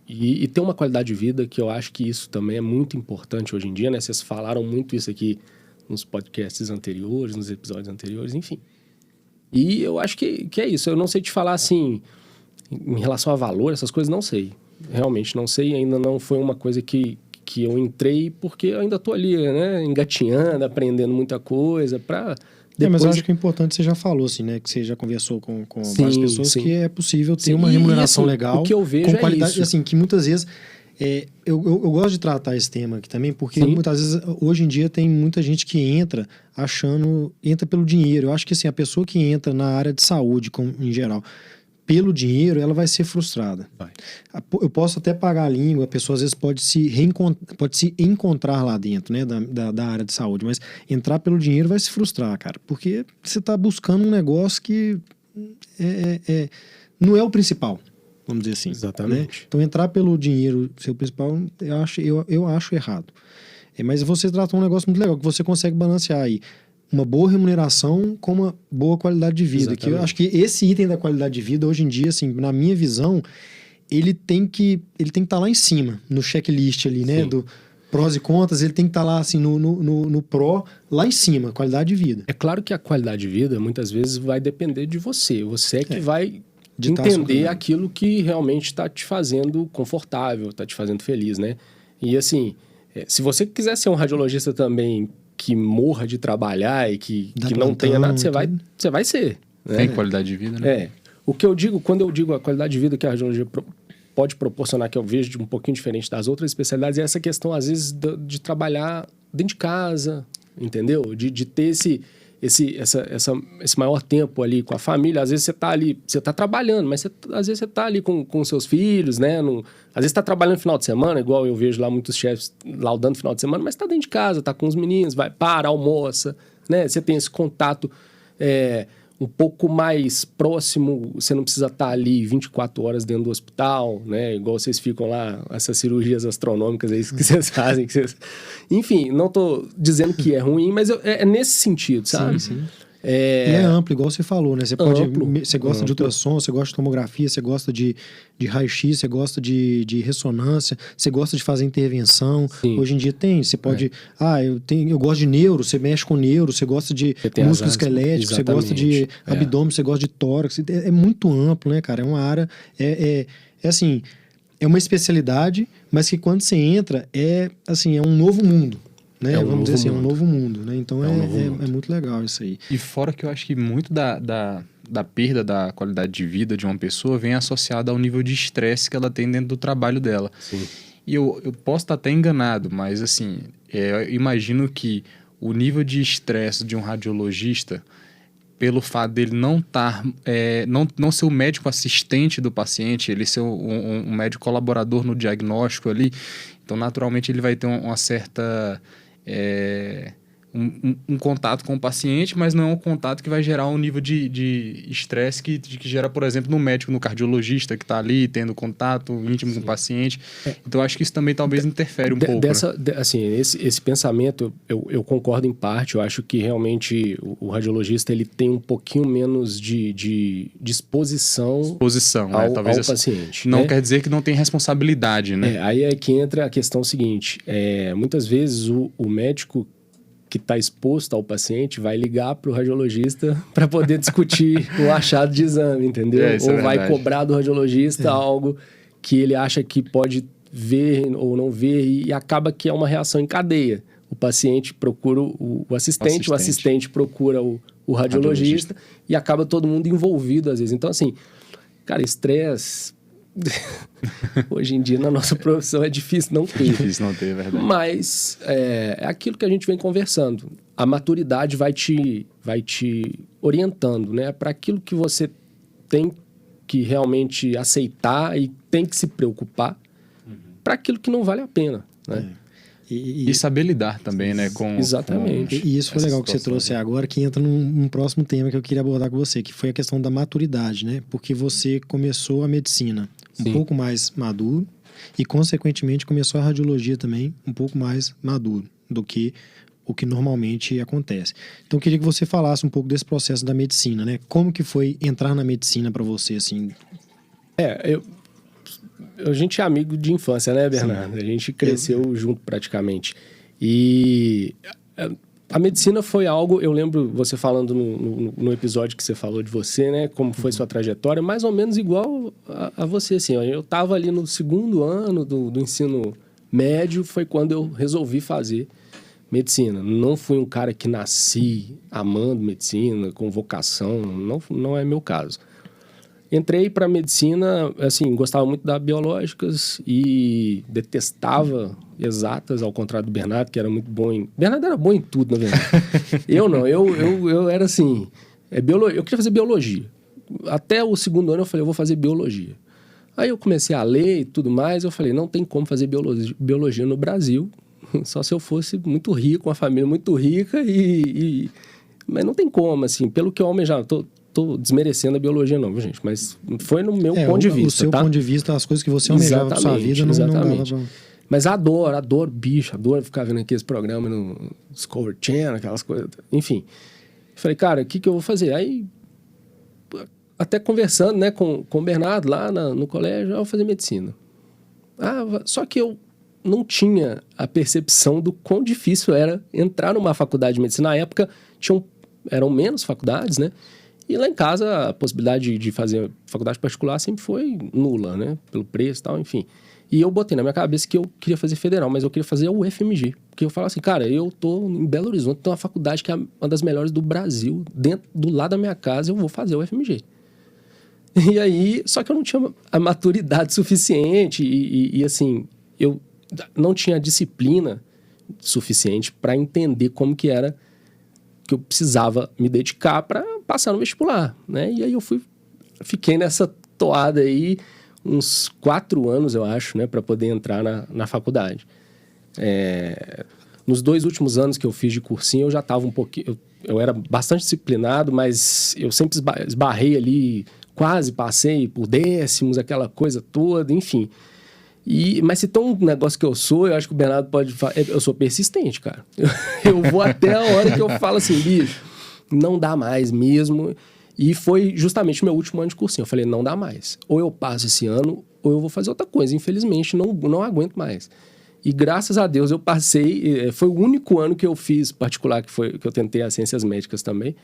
e ter uma qualidade de vida, que eu acho que isso também é muito importante hoje em dia, né? Vocês falaram muito isso aqui nos podcasts anteriores, nos episódios anteriores, enfim. E eu acho que é isso. Eu não sei te falar, assim, em relação a valor, essas coisas, não sei. Realmente não sei, ainda não foi uma coisa que que eu entrei porque eu ainda tô ali, né? Engatinhando, aprendendo muita coisa para depois... Mas eu acho que é importante, você já falou, assim, né? Que você já conversou com várias pessoas, sim. que é possível ter uma remuneração assim, legal. O que eu vejo com qualidade, isso. assim, que muitas vezes... eu gosto de tratar esse tema aqui também, porque muitas vezes, hoje em dia, tem muita gente que entra pelo dinheiro. Eu acho que, assim, a pessoa que entra na área de saúde, em geral, pelo dinheiro, ela vai ser frustrada. Eu posso até pagar a língua, a pessoa às vezes pode se encontrar lá dentro, né, da área de saúde, mas entrar pelo dinheiro vai se frustrar, cara, porque você está buscando um negócio que não é o principal, vamos dizer assim. Exatamente. Né? Então, entrar pelo dinheiro ser o principal, eu acho errado. Mas você trata um negócio muito legal, que você consegue balancear aí uma boa remuneração com uma boa qualidade de vida. Que eu acho que esse item da qualidade de vida, hoje em dia, assim, na minha visão, ele tem que estar lá em cima, no checklist ali, né? Do prós e contras, ele tem que estar lá, assim, no pró, lá em cima, qualidade de vida. É claro que a qualidade de vida, muitas vezes, vai depender de você. Você é que vai ditar entender aquilo que realmente está te fazendo confortável, está te fazendo feliz, né? E, assim, se você quiser ser um radiologista também que morra de trabalhar e que não tenha nada, você vai ser. Né? Tem qualidade de vida, né? O que eu digo, quando eu digo a qualidade de vida que a radiologia pode proporcionar, que eu vejo de um pouquinho diferente das outras especialidades, é essa questão, às vezes, de trabalhar dentro de casa, entendeu? De ter esse maior tempo ali com a família. Às vezes você está ali, você está trabalhando, mas às vezes você está ali com seus filhos, né? Às vezes está trabalhando no final de semana, igual eu vejo lá muitos chefes laudando final de semana, mas está dentro de casa, está com os meninos, almoça, né? Você tem esse contato um pouco mais próximo, você não precisa estar ali 24 horas dentro do hospital, né? Igual vocês ficam lá, essas cirurgias astronômicas aí que vocês fazem. Enfim, não estou dizendo que é ruim, mas é nesse sentido, sabe? Sim. E é amplo, igual você falou, né? Você gosta de ultrassom, você gosta de tomografia, você gosta de raio-x, você gosta de ressonância, você gosta de fazer intervenção. Sim. Hoje em dia você pode... eu gosto de neuro, você mexe com neuro, você gosta de músculo esquelético, você gosta de abdômen, você gosta de tórax. É muito amplo, né, cara? É uma área... assim, é uma especialidade, mas que quando você entra, é um novo mundo. Né? Vamos dizer assim, é um novo mundo, né? Então é muito legal isso aí. E fora que eu acho que muito da perda da qualidade de vida de uma pessoa vem associada ao nível de estresse que ela tem dentro do trabalho dela. Sim. E eu posso estar até enganado, mas assim, eu imagino que o nível de estresse de um radiologista, pelo fato dele não ser o médico assistente do paciente, ele ser um médico colaborador no diagnóstico ali, então naturalmente ele vai ter uma certa... um contato com o paciente, mas não é um contato que vai gerar um nível de estresse que gera, por exemplo, no médico, no cardiologista que está ali tendo contato íntimo com o paciente. Então, acho que isso também talvez interfere um pouco. Assim, esse pensamento, eu concordo em parte. Eu acho que realmente o radiologista ele tem um pouquinho menos de exposição talvez ao paciente. Não quer dizer que não tem responsabilidade, né? Aí é que entra a questão seguinte. Muitas vezes o médico que está exposto ao paciente vai ligar para o radiologista para poder discutir o achado de exame, entendeu? Ou vai cobrar do radiologista algo que ele acha que pode ver ou não ver e acaba que é uma reação em cadeia. O paciente procura o assistente procura o radiologista e acaba todo mundo envolvido às vezes. Então, assim, cara, estresse... Hoje em dia, na nossa profissão, é difícil não ter. É verdade. Mas é aquilo que a gente vem conversando. A maturidade vai te orientando, né? Para aquilo que você tem que realmente aceitar e tem que se preocupar, para aquilo que não vale a pena, né? E saber lidar também, né? Exatamente. E isso foi legal que você trouxe agora, que entra num próximo tema que eu queria abordar com você, que foi a questão da maturidade, né? Porque você começou a medicina um pouco mais maduro e, consequentemente, começou a radiologia também um pouco mais maduro do que o que normalmente acontece. Então, eu queria que você falasse um pouco desse processo da medicina, né? Como que foi entrar na medicina para você, assim? A gente é amigo de infância, né, Bernardo? Sim. A gente cresceu junto praticamente. E a medicina foi algo... Eu lembro você falando no episódio que você falou de você, né? Como foi sua trajetória, mais ou menos igual a você, assim. Ó, eu estava ali no segundo ano do ensino médio foi quando eu resolvi fazer medicina. Não fui um cara que nasci amando medicina, com vocação, não é meu caso. Entrei para medicina, assim, gostava muito das biológicas e detestava exatas, ao contrário do Bernardo, que era muito bom em... Bernardo era bom em tudo, na verdade. Eu não, eu era assim... eu queria fazer biologia. Até o segundo ano eu falei, eu vou fazer biologia. Aí eu comecei a ler e tudo mais, eu falei, não tem como fazer biologia no Brasil, só se eu fosse muito rico, uma família muito rica mas não tem como, assim, pelo que eu almejava. Tô desmerecendo a biologia não, gente, mas foi no meu ponto de vista, o seu tá? ponto de vista, as coisas que você almejava pra sua vida, não dava pra... Mas adoro ficar vendo aqui esse programa no Discovery Channel, aquelas coisas, enfim. Falei, cara, o que eu vou fazer? Aí, até conversando, né, com o Bernardo lá no colégio, eu vou fazer medicina. Só que eu não tinha a percepção do quão difícil era entrar numa faculdade de medicina. Na época, eram menos faculdades, né? E lá em casa, a possibilidade de fazer faculdade particular sempre foi nula, né? Pelo preço e tal, enfim. E eu botei na minha cabeça que eu queria fazer federal, mas eu queria fazer o UFMG. Porque eu falo assim, cara, eu tô em Belo Horizonte, tem uma faculdade que é uma das melhores do Brasil. Do lado da minha casa, eu vou fazer o UFMG. E aí, só que eu não tinha a maturidade suficiente e assim, eu não tinha a disciplina suficiente para entender como que era que eu precisava me dedicar para passar no vestibular, né? E aí eu fiquei nessa toada aí uns 4 anos, eu acho, né? Para poder entrar na faculdade. Nos 2 últimos anos que eu fiz de cursinho, eu já estava um pouquinho... Eu era bastante disciplinado, mas eu sempre esbarrei ali, quase passei por décimos, aquela coisa toda, enfim... Mas se tem um negócio que eu sou, eu acho que o Bernardo pode falar, eu sou persistente, cara. Eu vou até a hora que eu falo assim, bicho, não dá mais mesmo. E foi justamente o meu último ano de cursinho. Eu falei, não dá mais. Ou eu passo esse ano, ou eu vou fazer outra coisa. Infelizmente, não aguento mais. E graças a Deus eu passei, foi o único ano que eu fiz particular, que eu tentei as ciências médicas também,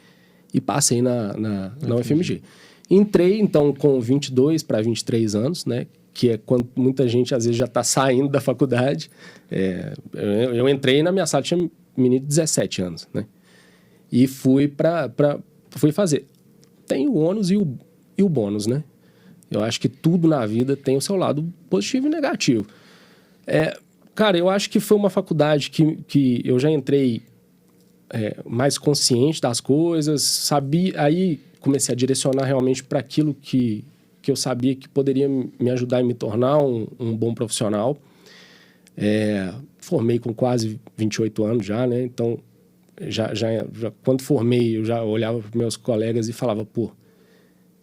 e passei na UFMG. Entrei, então, com 22 para 23 anos, né? Que é quando muita gente, às vezes, já está saindo da faculdade. Eu entrei na minha sala, tinha menino de 17 anos, né? E fui fazer. Tem o ônus e o bônus, né? Eu acho que tudo na vida tem o seu lado positivo e negativo. Cara, eu acho que foi uma faculdade que eu já entrei mais consciente das coisas, sabia... Aí comecei a direcionar realmente para aquilo que eu sabia que poderia me ajudar a me tornar um bom profissional. Formei com quase 28 anos já, né? Então, já quando formei, eu já olhava para meus colegas e falava, pô,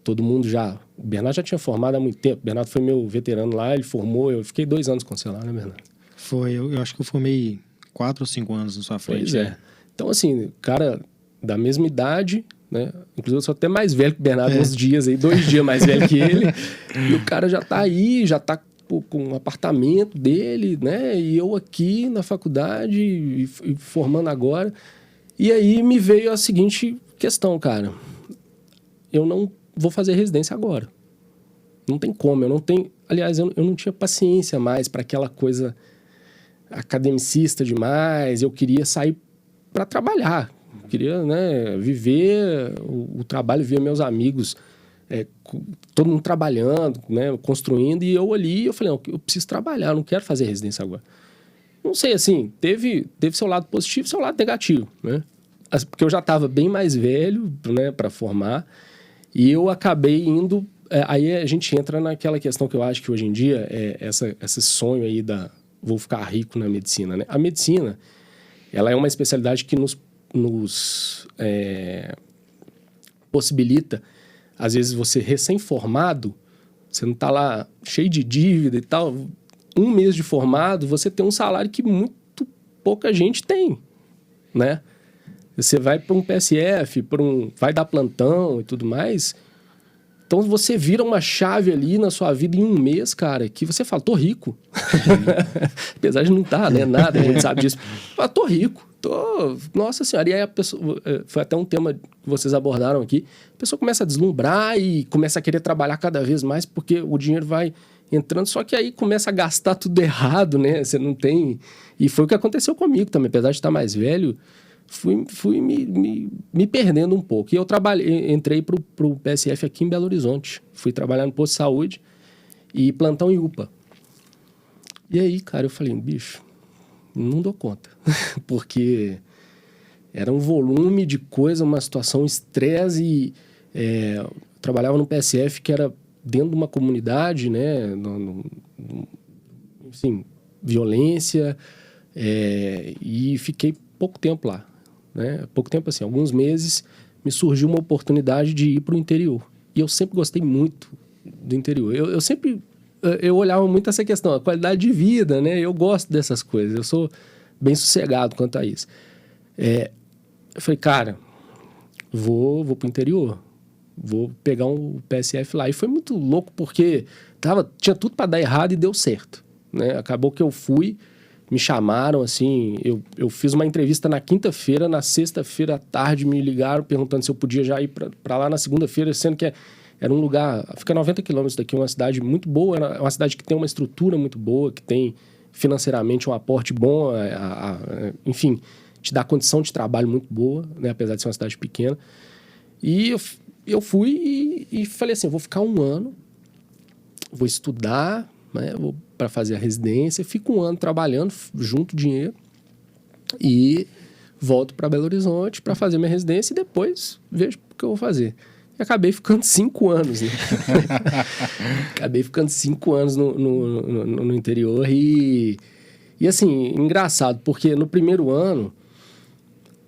todo mundo já... O Bernardo já tinha formado há muito tempo. O Bernardo foi meu veterano lá, ele formou... Eu fiquei 2 anos com você lá, né, Bernardo? Foi, eu acho que eu formei 4 ou 5 anos na sua frente. Pois é. Então, assim, cara da mesma idade... Né? Inclusive eu sou até mais velho que o Bernardo, uns dias aí, 2 dias mais velho que ele, e o cara já tá aí, já tá com um apartamento dele, né? E eu aqui na faculdade e formando agora. E aí me veio a seguinte questão, cara, eu não vou fazer residência agora, não tem como, eu não tenho, aliás, eu não tinha paciência mais para aquela coisa academicista demais, eu queria sair para trabalhar. Queria, né, viver o trabalho, ver meus amigos, todo mundo trabalhando, né, construindo, e eu ali, eu falei, não, eu preciso trabalhar, eu não quero fazer residência agora. Não sei, assim, teve seu lado positivo e seu lado negativo, né? Porque eu já estava bem mais velho, né, para formar, e eu acabei indo... aí a gente entra naquela questão que eu acho que hoje em dia esse sonho aí vou ficar rico na medicina, né? A medicina, ela é uma especialidade que nos possibilita, às vezes você recém-formado, você não está lá cheio de dívida e tal, 1 mês de formado, você tem um salário que muito pouca gente tem, né? Você vai para um PSF, vai dar plantão e tudo mais, então você vira uma chave ali na sua vida em 1 mês, cara, que você fala, tô rico. Apesar de não estar, né, nada, a gente sabe disso. Mas tô rico. Nossa senhora, e aí a pessoa, foi até um tema que vocês abordaram aqui, a pessoa começa a deslumbrar e começa a querer trabalhar cada vez mais porque o dinheiro vai entrando, só que aí começa a gastar tudo errado, né? Você não tem... E foi o que aconteceu comigo também, apesar de estar mais velho, fui me perdendo um pouco. E eu entrei pro PSF aqui em Belo Horizonte. Fui trabalhar no posto de saúde e plantão em UPA. E aí, cara, eu falei, bicho, não dou conta. Porque era um volume de coisa, uma situação, estresse e... eu trabalhava no PSF que era dentro de uma comunidade, né? Assim, violência, e fiquei pouco tempo lá, né? Pouco tempo assim, alguns meses, me surgiu uma oportunidade de ir para o interior. E eu sempre gostei muito do interior. Eu olhava muito essa questão, a qualidade de vida, né? Eu gosto dessas coisas, eu sou bem sossegado quanto a isso. Eu falei, cara, vou para o interior, vou pegar um PSF lá. E foi muito louco, porque tinha tudo para dar errado e deu certo, né? Acabou que eu fui, me chamaram, assim, eu fiz uma entrevista na quinta-feira, na sexta-feira à tarde me ligaram perguntando se eu podia já ir para lá na segunda-feira, sendo que era um lugar, fica 90 quilômetros daqui, uma cidade muito boa, é uma cidade que tem uma estrutura muito boa, que tem financeiramente um aporte bom, enfim, te dá condição de trabalho muito boa, né? Apesar de ser uma cidade pequena. E eu fui e falei assim, vou ficar 1 ano, vou estudar, né, para fazer a residência, fico 1 ano trabalhando, junto dinheiro e volto para Belo Horizonte para fazer minha residência e depois vejo o que eu vou fazer. E acabei ficando 5 anos, né? Acabei ficando 5 anos no interior e assim, engraçado, porque no primeiro ano,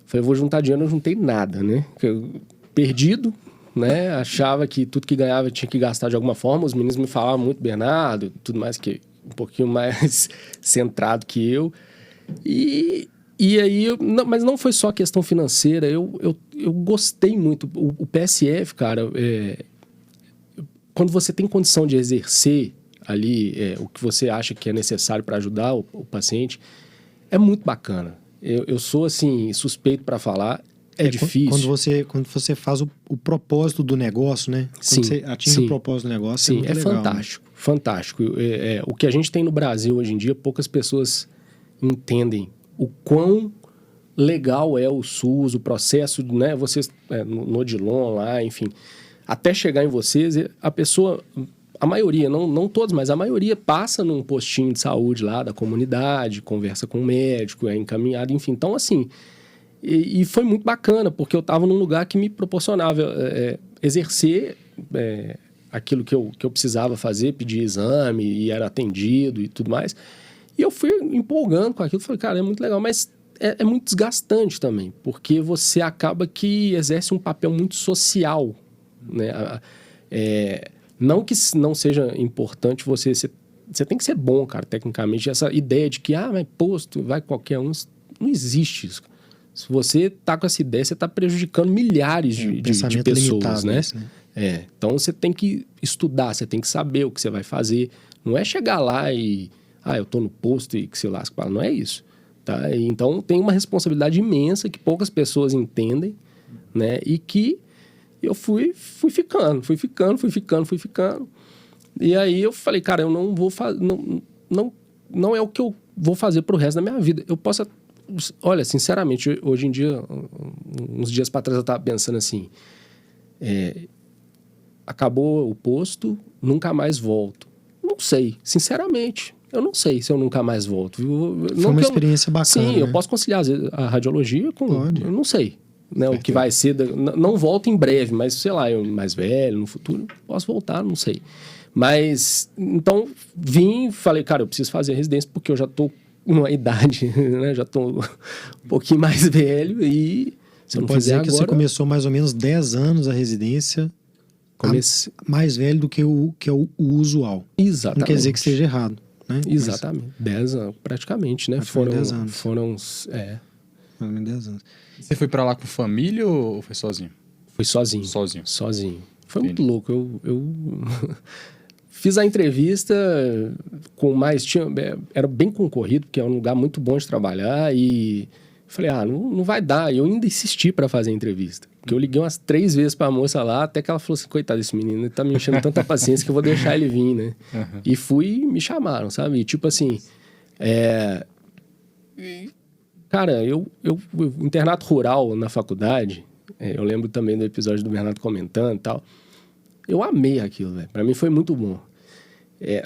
falei, vou juntar dinheiro, não juntei nada, né? Perdido, né? Achava que tudo que ganhava tinha que gastar de alguma forma. Os meninos me falavam muito, Bernardo, tudo mais, que um pouquinho mais centrado que eu. E aí, mas não foi só a questão financeira. Eu gostei muito. O PSF, cara, quando você tem condição de exercer ali o que você acha que é necessário para ajudar o paciente, é muito bacana. Eu sou, assim, suspeito para falar. É difícil. Quando você faz o propósito do negócio, né? Quando sim, você atinge o propósito do negócio, sim, é muito legal, fantástico, né? Fantástico. O que a gente tem no Brasil hoje em dia, poucas pessoas entendem o quão legal é o SUS, o processo, né? Vocês, no Odilon lá, enfim, até chegar em vocês, a pessoa, a maioria, não todos, mas a maioria passa num postinho de saúde lá da comunidade, conversa com o médico, é encaminhado, enfim. Então, assim... E foi muito bacana, porque eu estava num lugar que me proporcionava exercer aquilo que eu precisava fazer, pedir exame e era atendido e tudo mais. E eu fui empolgando com aquilo, falei, cara, é muito legal, mas é muito desgastante também, porque você acaba que exerce um papel muito social, né? Não que não seja importante você tem que ser bom, cara, tecnicamente. Essa ideia de que, vai posto, vai qualquer um, não existe isso. Se você está com essa ideia, você está prejudicando milhares de pessoas, né? Isso, né? Então, você tem que estudar, você tem que saber o que você vai fazer. Não é chegar lá e... eu estou no posto e que se lasca. Não é isso. Tá? Então, tem uma responsabilidade imensa que poucas pessoas entendem, né? E que eu fui ficando. E aí, eu falei, cara, eu não vou fazer... Não é o que eu vou fazer pro resto da minha vida. Eu posso... Olha, sinceramente, hoje em dia, uns dias para trás eu estava pensando assim, acabou o posto, nunca mais volto. Não sei, sinceramente, eu não sei se eu nunca mais volto. Foi uma experiência bacana. Sim, né? eu posso conciliar às vezes, a radiologia com... Pode. Eu não sei, né, o que vai ser... Não volto em breve, mas sei lá, eu mais velho, no futuro, posso voltar, não sei. Mas, então, falei, cara, eu preciso fazer a residência porque eu já estou numa idade, né? Já estou um pouquinho mais velho e se eu não pode fizer dizer que agora... você começou mais ou menos 10 anos a residência mais velho do que o usual. Exatamente. Não quer dizer que esteja errado, né? Exatamente. 10 anos, praticamente, né? Foram 10 anos. Foram 10 anos. Você foi pra lá com família ou foi sozinho? Fui sozinho. Sozinho. Foi muito louco. Eu fiz a entrevista com mais... Era bem concorrido, porque é um lugar muito bom de trabalhar e falei, não vai dar. E eu ainda insisti para fazer a entrevista. Porque eu liguei umas 3 vezes pra moça lá, até que ela falou assim, coitado desse menino, ele tá me enchendo tanta paciência que eu vou deixar ele vir, né? Uhum. E fui e me chamaram, sabe? E tipo assim, cara, eu internato rural na faculdade, eu lembro também do episódio do Bernardo comentando e tal, eu amei aquilo, velho. Pra mim foi muito bom.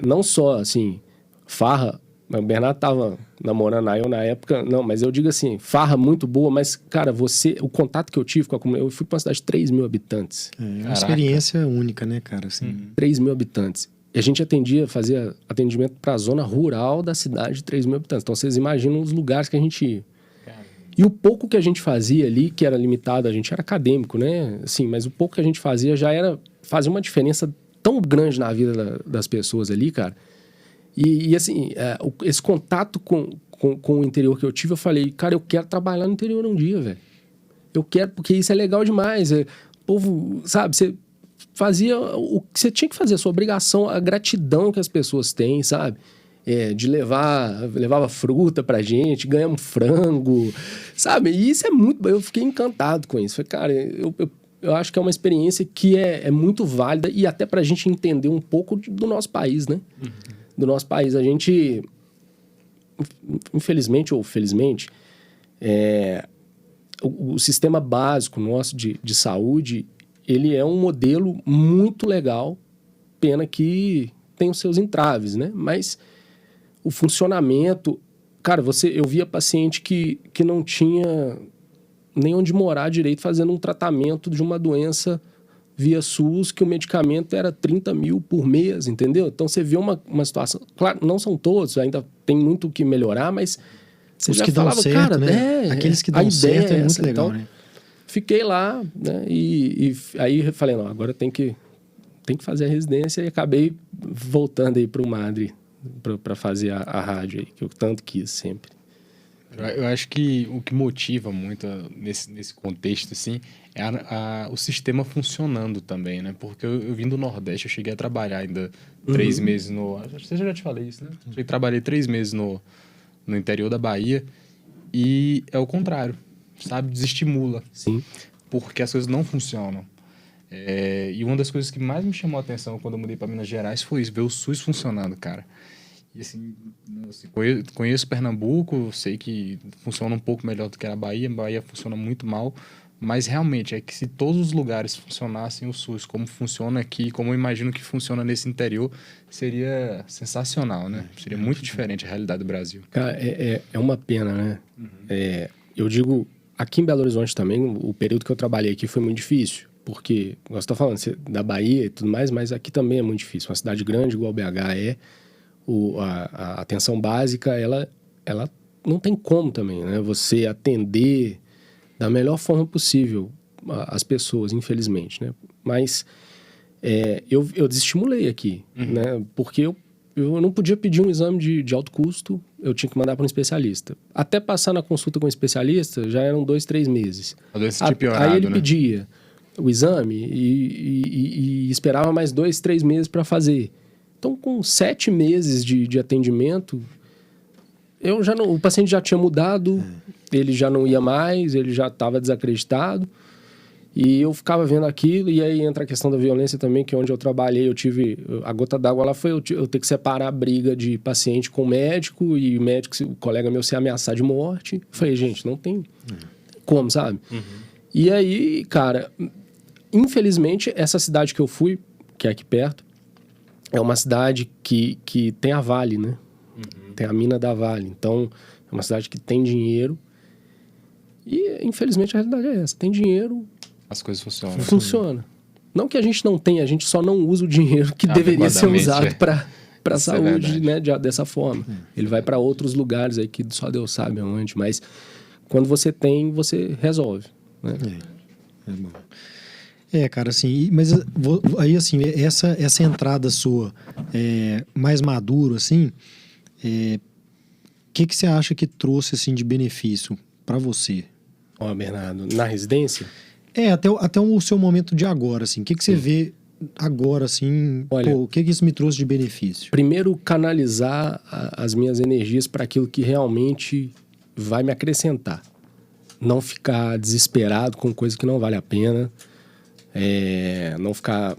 Não só, assim, farra. O Bernardo tava namorando eu na época, não, mas eu digo assim, farra muito boa, mas, cara, o contato que eu tive com a comunidade, eu fui pra uma cidade de 3 mil habitantes. Uma experiência única, né, cara? Assim. 3 mil habitantes. E a gente fazia atendimento pra zona rural da cidade de 3 mil habitantes. Então, vocês imaginam os lugares que a gente ia. E o pouco que a gente fazia ali, que era limitado, a gente era acadêmico, né? Assim, mas o pouco que a gente fazia fazia uma diferença tão grande na vida das pessoas ali, cara. E assim, esse contato com o interior que eu tive, eu falei, cara, eu quero trabalhar no interior um dia, velho. Eu quero, porque isso é legal demais. O povo, sabe, você fazia o que você tinha que fazer, a sua obrigação, a gratidão que as pessoas têm, sabe? Levava fruta pra gente, ganhamos frango, sabe? E isso é muito... Eu fiquei encantado com isso. Falei, cara, eu acho que é uma experiência que é muito válida e até pra gente entender um pouco do nosso país, né? Uhum. Do nosso país. A gente, infelizmente ou felizmente, o sistema básico nosso de saúde, ele é um modelo muito legal, pena que tem os seus entraves, né? Mas o funcionamento... Cara, eu via paciente que não tinha nem onde morar direito fazendo um tratamento de uma doença via SUS, que o medicamento era 30 mil por mês, entendeu? Então, você vê uma situação... Claro, não são todos, ainda tem muito o que melhorar, mas... Você os já que falava, dão certo, cara, né? Aqueles que dão certo é muito legal, então, né? Fiquei lá, né? E aí falei, não, agora tem que fazer a residência e acabei voltando aí pro Madre para fazer a rádio aí, que eu tanto quis sempre. Eu acho que o que motiva muito nesse contexto, assim, é o sistema funcionando também, né? Porque eu vim do Nordeste, eu cheguei a trabalhar ainda 3 meses no... Acho que eu já te falei isso, né? Trabalhei 3 meses no interior da Bahia e é o contrário, sabe? Desestimula. Sim. Porque as coisas não funcionam. E uma das coisas que mais me chamou a atenção quando eu mudei para Minas Gerais foi isso, ver o SUS funcionando, cara. E assim, conheço Pernambuco, sei que funciona um pouco melhor do que a Bahia funciona muito mal, mas realmente é que se todos os lugares funcionassem o SUS como funciona aqui, como eu imagino que funciona nesse interior, seria sensacional, né? Seria muito diferente a realidade do Brasil. Cara, é uma pena, né? Uhum. Eu digo, aqui em Belo Horizonte também, o período que eu trabalhei aqui foi muito difícil, porque, você está falando da Bahia e tudo mais, mas aqui também é muito difícil. Uma cidade grande igual BH a atenção básica, ela não tem como também, né? Você atender da melhor forma possível as pessoas, infelizmente, né? Mas eu desestimulei aqui, né? Porque eu não podia pedir um exame de alto custo, eu tinha que mandar para um especialista. Até passar na consulta com o especialista, já eram 2, 3 meses. Aí ele pedia o exame e esperava mais 2, 3 meses para fazer. Então, com 7 meses de atendimento, o paciente já tinha mudado, ele já não ia mais, ele já estava desacreditado. E eu ficava vendo aquilo, e aí entra a questão da violência também, que onde eu trabalhei, a gota d'água lá foi eu ter que separar a briga de paciente com médico, e o colega meu se ameaçar de morte. Eu falei, gente, não tem como, sabe? Uhum. E aí, cara, infelizmente, essa cidade que eu fui, que é aqui perto, é uma cidade que tem a Vale, né? Uhum. Tem a mina da Vale. Então, é uma cidade que tem dinheiro. E, infelizmente, a realidade é essa. Tem dinheiro... As coisas funcionam. Funciona. Não que a gente não tenha, a gente só não usa o dinheiro que deveria ser usado para a saúde, né, dessa forma. Ele vai para outros lugares aí que só Deus sabe aonde. Mas, quando você tem, você resolve. Né? É bom. Cara, assim, mas aí, assim, essa entrada sua mais maduro, assim, que você acha que trouxe, assim, de benefício para você? Bernardo, na residência? Até o seu momento de agora, assim, o que você vê agora, assim, olha, o que isso me trouxe de benefício? Primeiro, canalizar as minhas energias para aquilo que realmente vai me acrescentar. não ficar desesperado com coisa que não vale a pena, não ficar...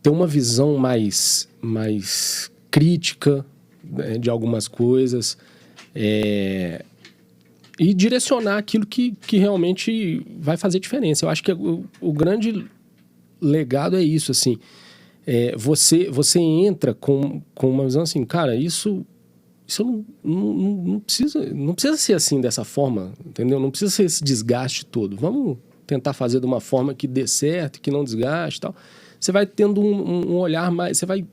ter uma visão mais crítica, né, de algumas coisas, e direcionar aquilo que realmente vai fazer diferença. Eu acho que o grande legado é isso, assim, você entra com uma visão assim, cara, isso não precisa ser assim, dessa forma, entendeu? Não precisa ser esse desgaste todo. Vamos tentar fazer de uma forma que dê certo, que não desgaste e tal. Você vai tendo um olhar mais, você vai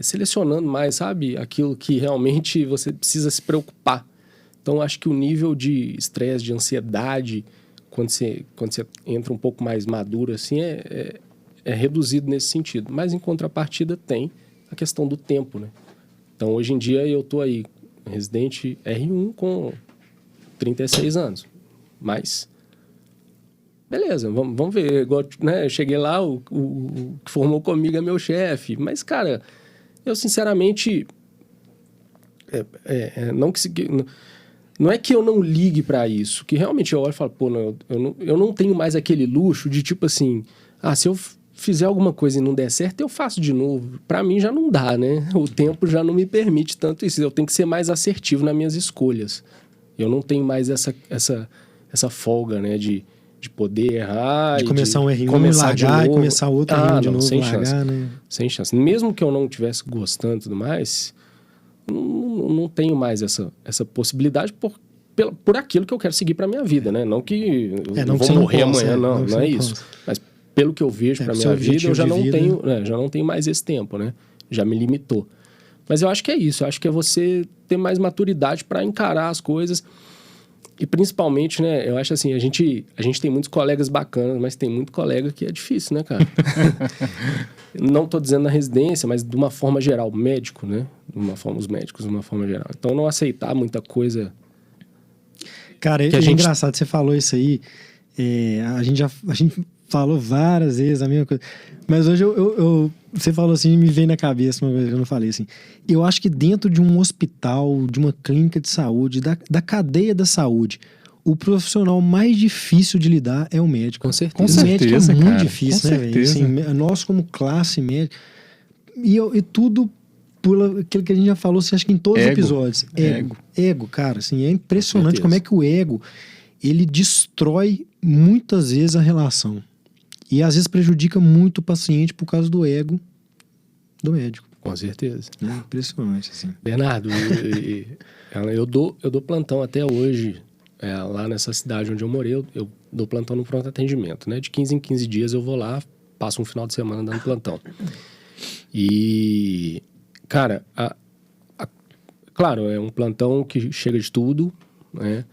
selecionando mais, sabe? Aquilo que realmente você precisa se preocupar. Então, acho que o nível de estresse, de ansiedade, quando você entra um pouco mais maduro, assim, é reduzido nesse sentido. Mas, em contrapartida, tem a questão do tempo, né? Então, hoje em dia, eu estou aí, residente R1 com 36 anos. Mas, beleza, vamos ver. Igual, né, eu cheguei lá, o que formou comigo é meu chefe. Mas, cara, eu, sinceramente, não é que eu não ligue para isso, que realmente eu olho e falo, pô, não, eu não tenho mais aquele luxo de tipo assim, se eu fizer alguma coisa e não der certo, eu faço de novo. Para mim já não dá, né? O tempo já não me permite tanto isso. Eu tenho que ser mais assertivo nas minhas escolhas. Eu não tenho mais essa folga, né, de poder errar. De começar um R1 começar largar e começar outro R1 de novo, sem largar, chance. né? Sem chance. Mesmo que eu não estivesse gostando e tudo mais, não tenho mais essa possibilidade por aquilo que eu quero seguir para minha vida, né? Não que eu vou morrer amanhã, não é isso. Mas pelo que eu vejo para minha vida, eu já não tenho mais esse tempo, né? Já me limitou. Mas eu acho que é isso. Eu acho que é você ter mais maturidade para encarar as coisas. E principalmente, né? Eu acho assim, a gente tem muitos colegas bacanas, mas tem muito colega que é difícil, né, cara? Não estou dizendo na residência, mas de uma forma geral, médico, né? Os médicos, de uma forma geral. Então, não aceitar muita coisa... Cara, engraçado, você falou isso aí. A gente falou várias vezes a mesma coisa. Mas hoje você falou assim, me veio na cabeça uma coisa que eu não falei assim. Eu acho que dentro de um hospital, de uma clínica de saúde, da cadeia da saúde, o profissional mais difícil de lidar é o médico. Com certeza. Com certeza, é muito cara, difícil, né, velho? Assim, nós, como classe médica, e tudo por aquilo que a gente já falou, assim, acho que em todos os episódios. Ego, cara, assim, é impressionante como é que o ego, ele destrói muitas vezes a relação. E às vezes prejudica muito o paciente por causa do ego do médico. Com certeza. É impressionante, assim. Bernardo, eu dou plantão até hoje, lá nessa cidade onde eu morei, eu dou plantão no pronto atendimento, né? De 15 em 15 dias eu vou lá, passo um final de semana dando plantão. E, cara, claro, é um plantão que chega de tudo, né?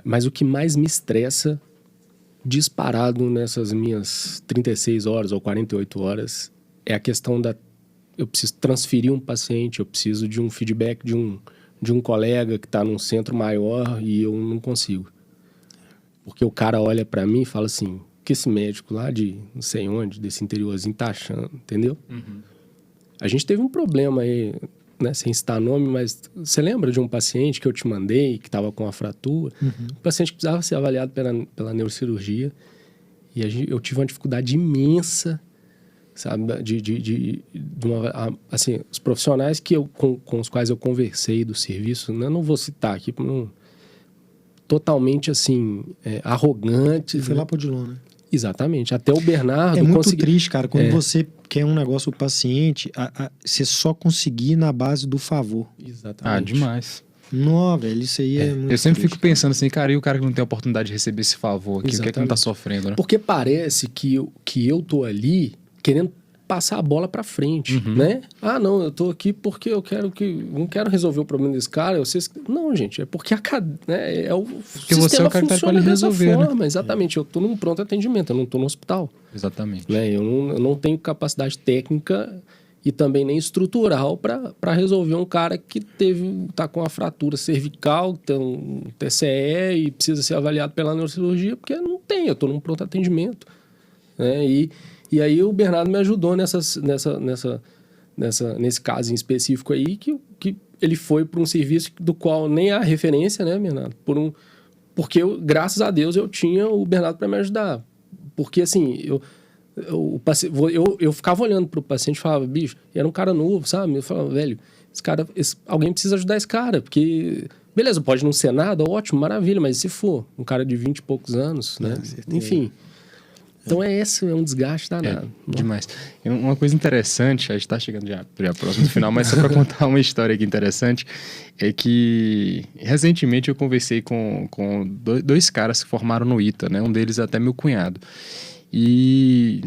Mas o que mais me estressa, disparado nessas minhas 36 horas ou 48 horas, é a questão eu preciso transferir um paciente, eu preciso de um feedback de um colega que está num centro maior e eu não consigo. Porque o cara olha para mim e fala assim, o que esse médico lá de não sei onde, desse interiorzinho, tá achando, entendeu? Uhum. A gente teve um problema aí, né, sem citar nome, mas você lembra de um paciente que eu te mandei, que estava com uma fratura? Uhum. Um paciente que precisava ser avaliado pela neurocirurgia. E eu tive uma dificuldade imensa, sabe? Assim, os profissionais com os quais eu conversei do serviço, né, não vou citar aqui, totalmente, assim, arrogantes. Você foi lá pro Odilon, né? Exatamente. Até o Bernardo... É muito triste, cara, quando você quer um negócio pro paciente, você só conseguir na base do favor. Exatamente. Demais. Não, velho, isso aí é muito Eu sempre triste. fico pensando assim, cara, e o cara que não tem a oportunidade de receber esse favor aqui, o que é que não tá sofrendo, né? Porque parece que eu tô ali querendo passar a bola pra frente, né? Não, eu tô aqui porque eu não quero resolver o problema desse cara. Não, gente, é porque porque você é o cara que tá pra ele resolver, forma, né? Exatamente, eu tô num pronto atendimento, eu não tô no hospital. Exatamente. Né? Eu não tenho capacidade técnica e também nem estrutural para resolver um cara que tá com uma fratura cervical, tem um TCE e precisa ser avaliado pela neurocirurgia, porque não tem, eu tô num pronto atendimento, né? E aí o Bernardo me ajudou nesse caso em específico aí, que ele foi para um serviço do qual nem há referência, né, Bernardo? Porque graças a Deus eu tinha o Bernardo para me ajudar. Porque assim, eu ficava olhando para o paciente e falava, bicho, e era um cara novo, sabe? Eu falava, velho, alguém precisa ajudar esse cara, porque, beleza, pode não ser nada, ótimo, maravilha, mas se for um cara de 20 e poucos anos, né? Enfim. Então é um desgaste danado. Demais. E uma coisa interessante, a gente está chegando já próximo do final, mas só para contar uma história aqui interessante, é que recentemente eu conversei com dois caras que formaram no ITA, né? Um deles é até meu cunhado. E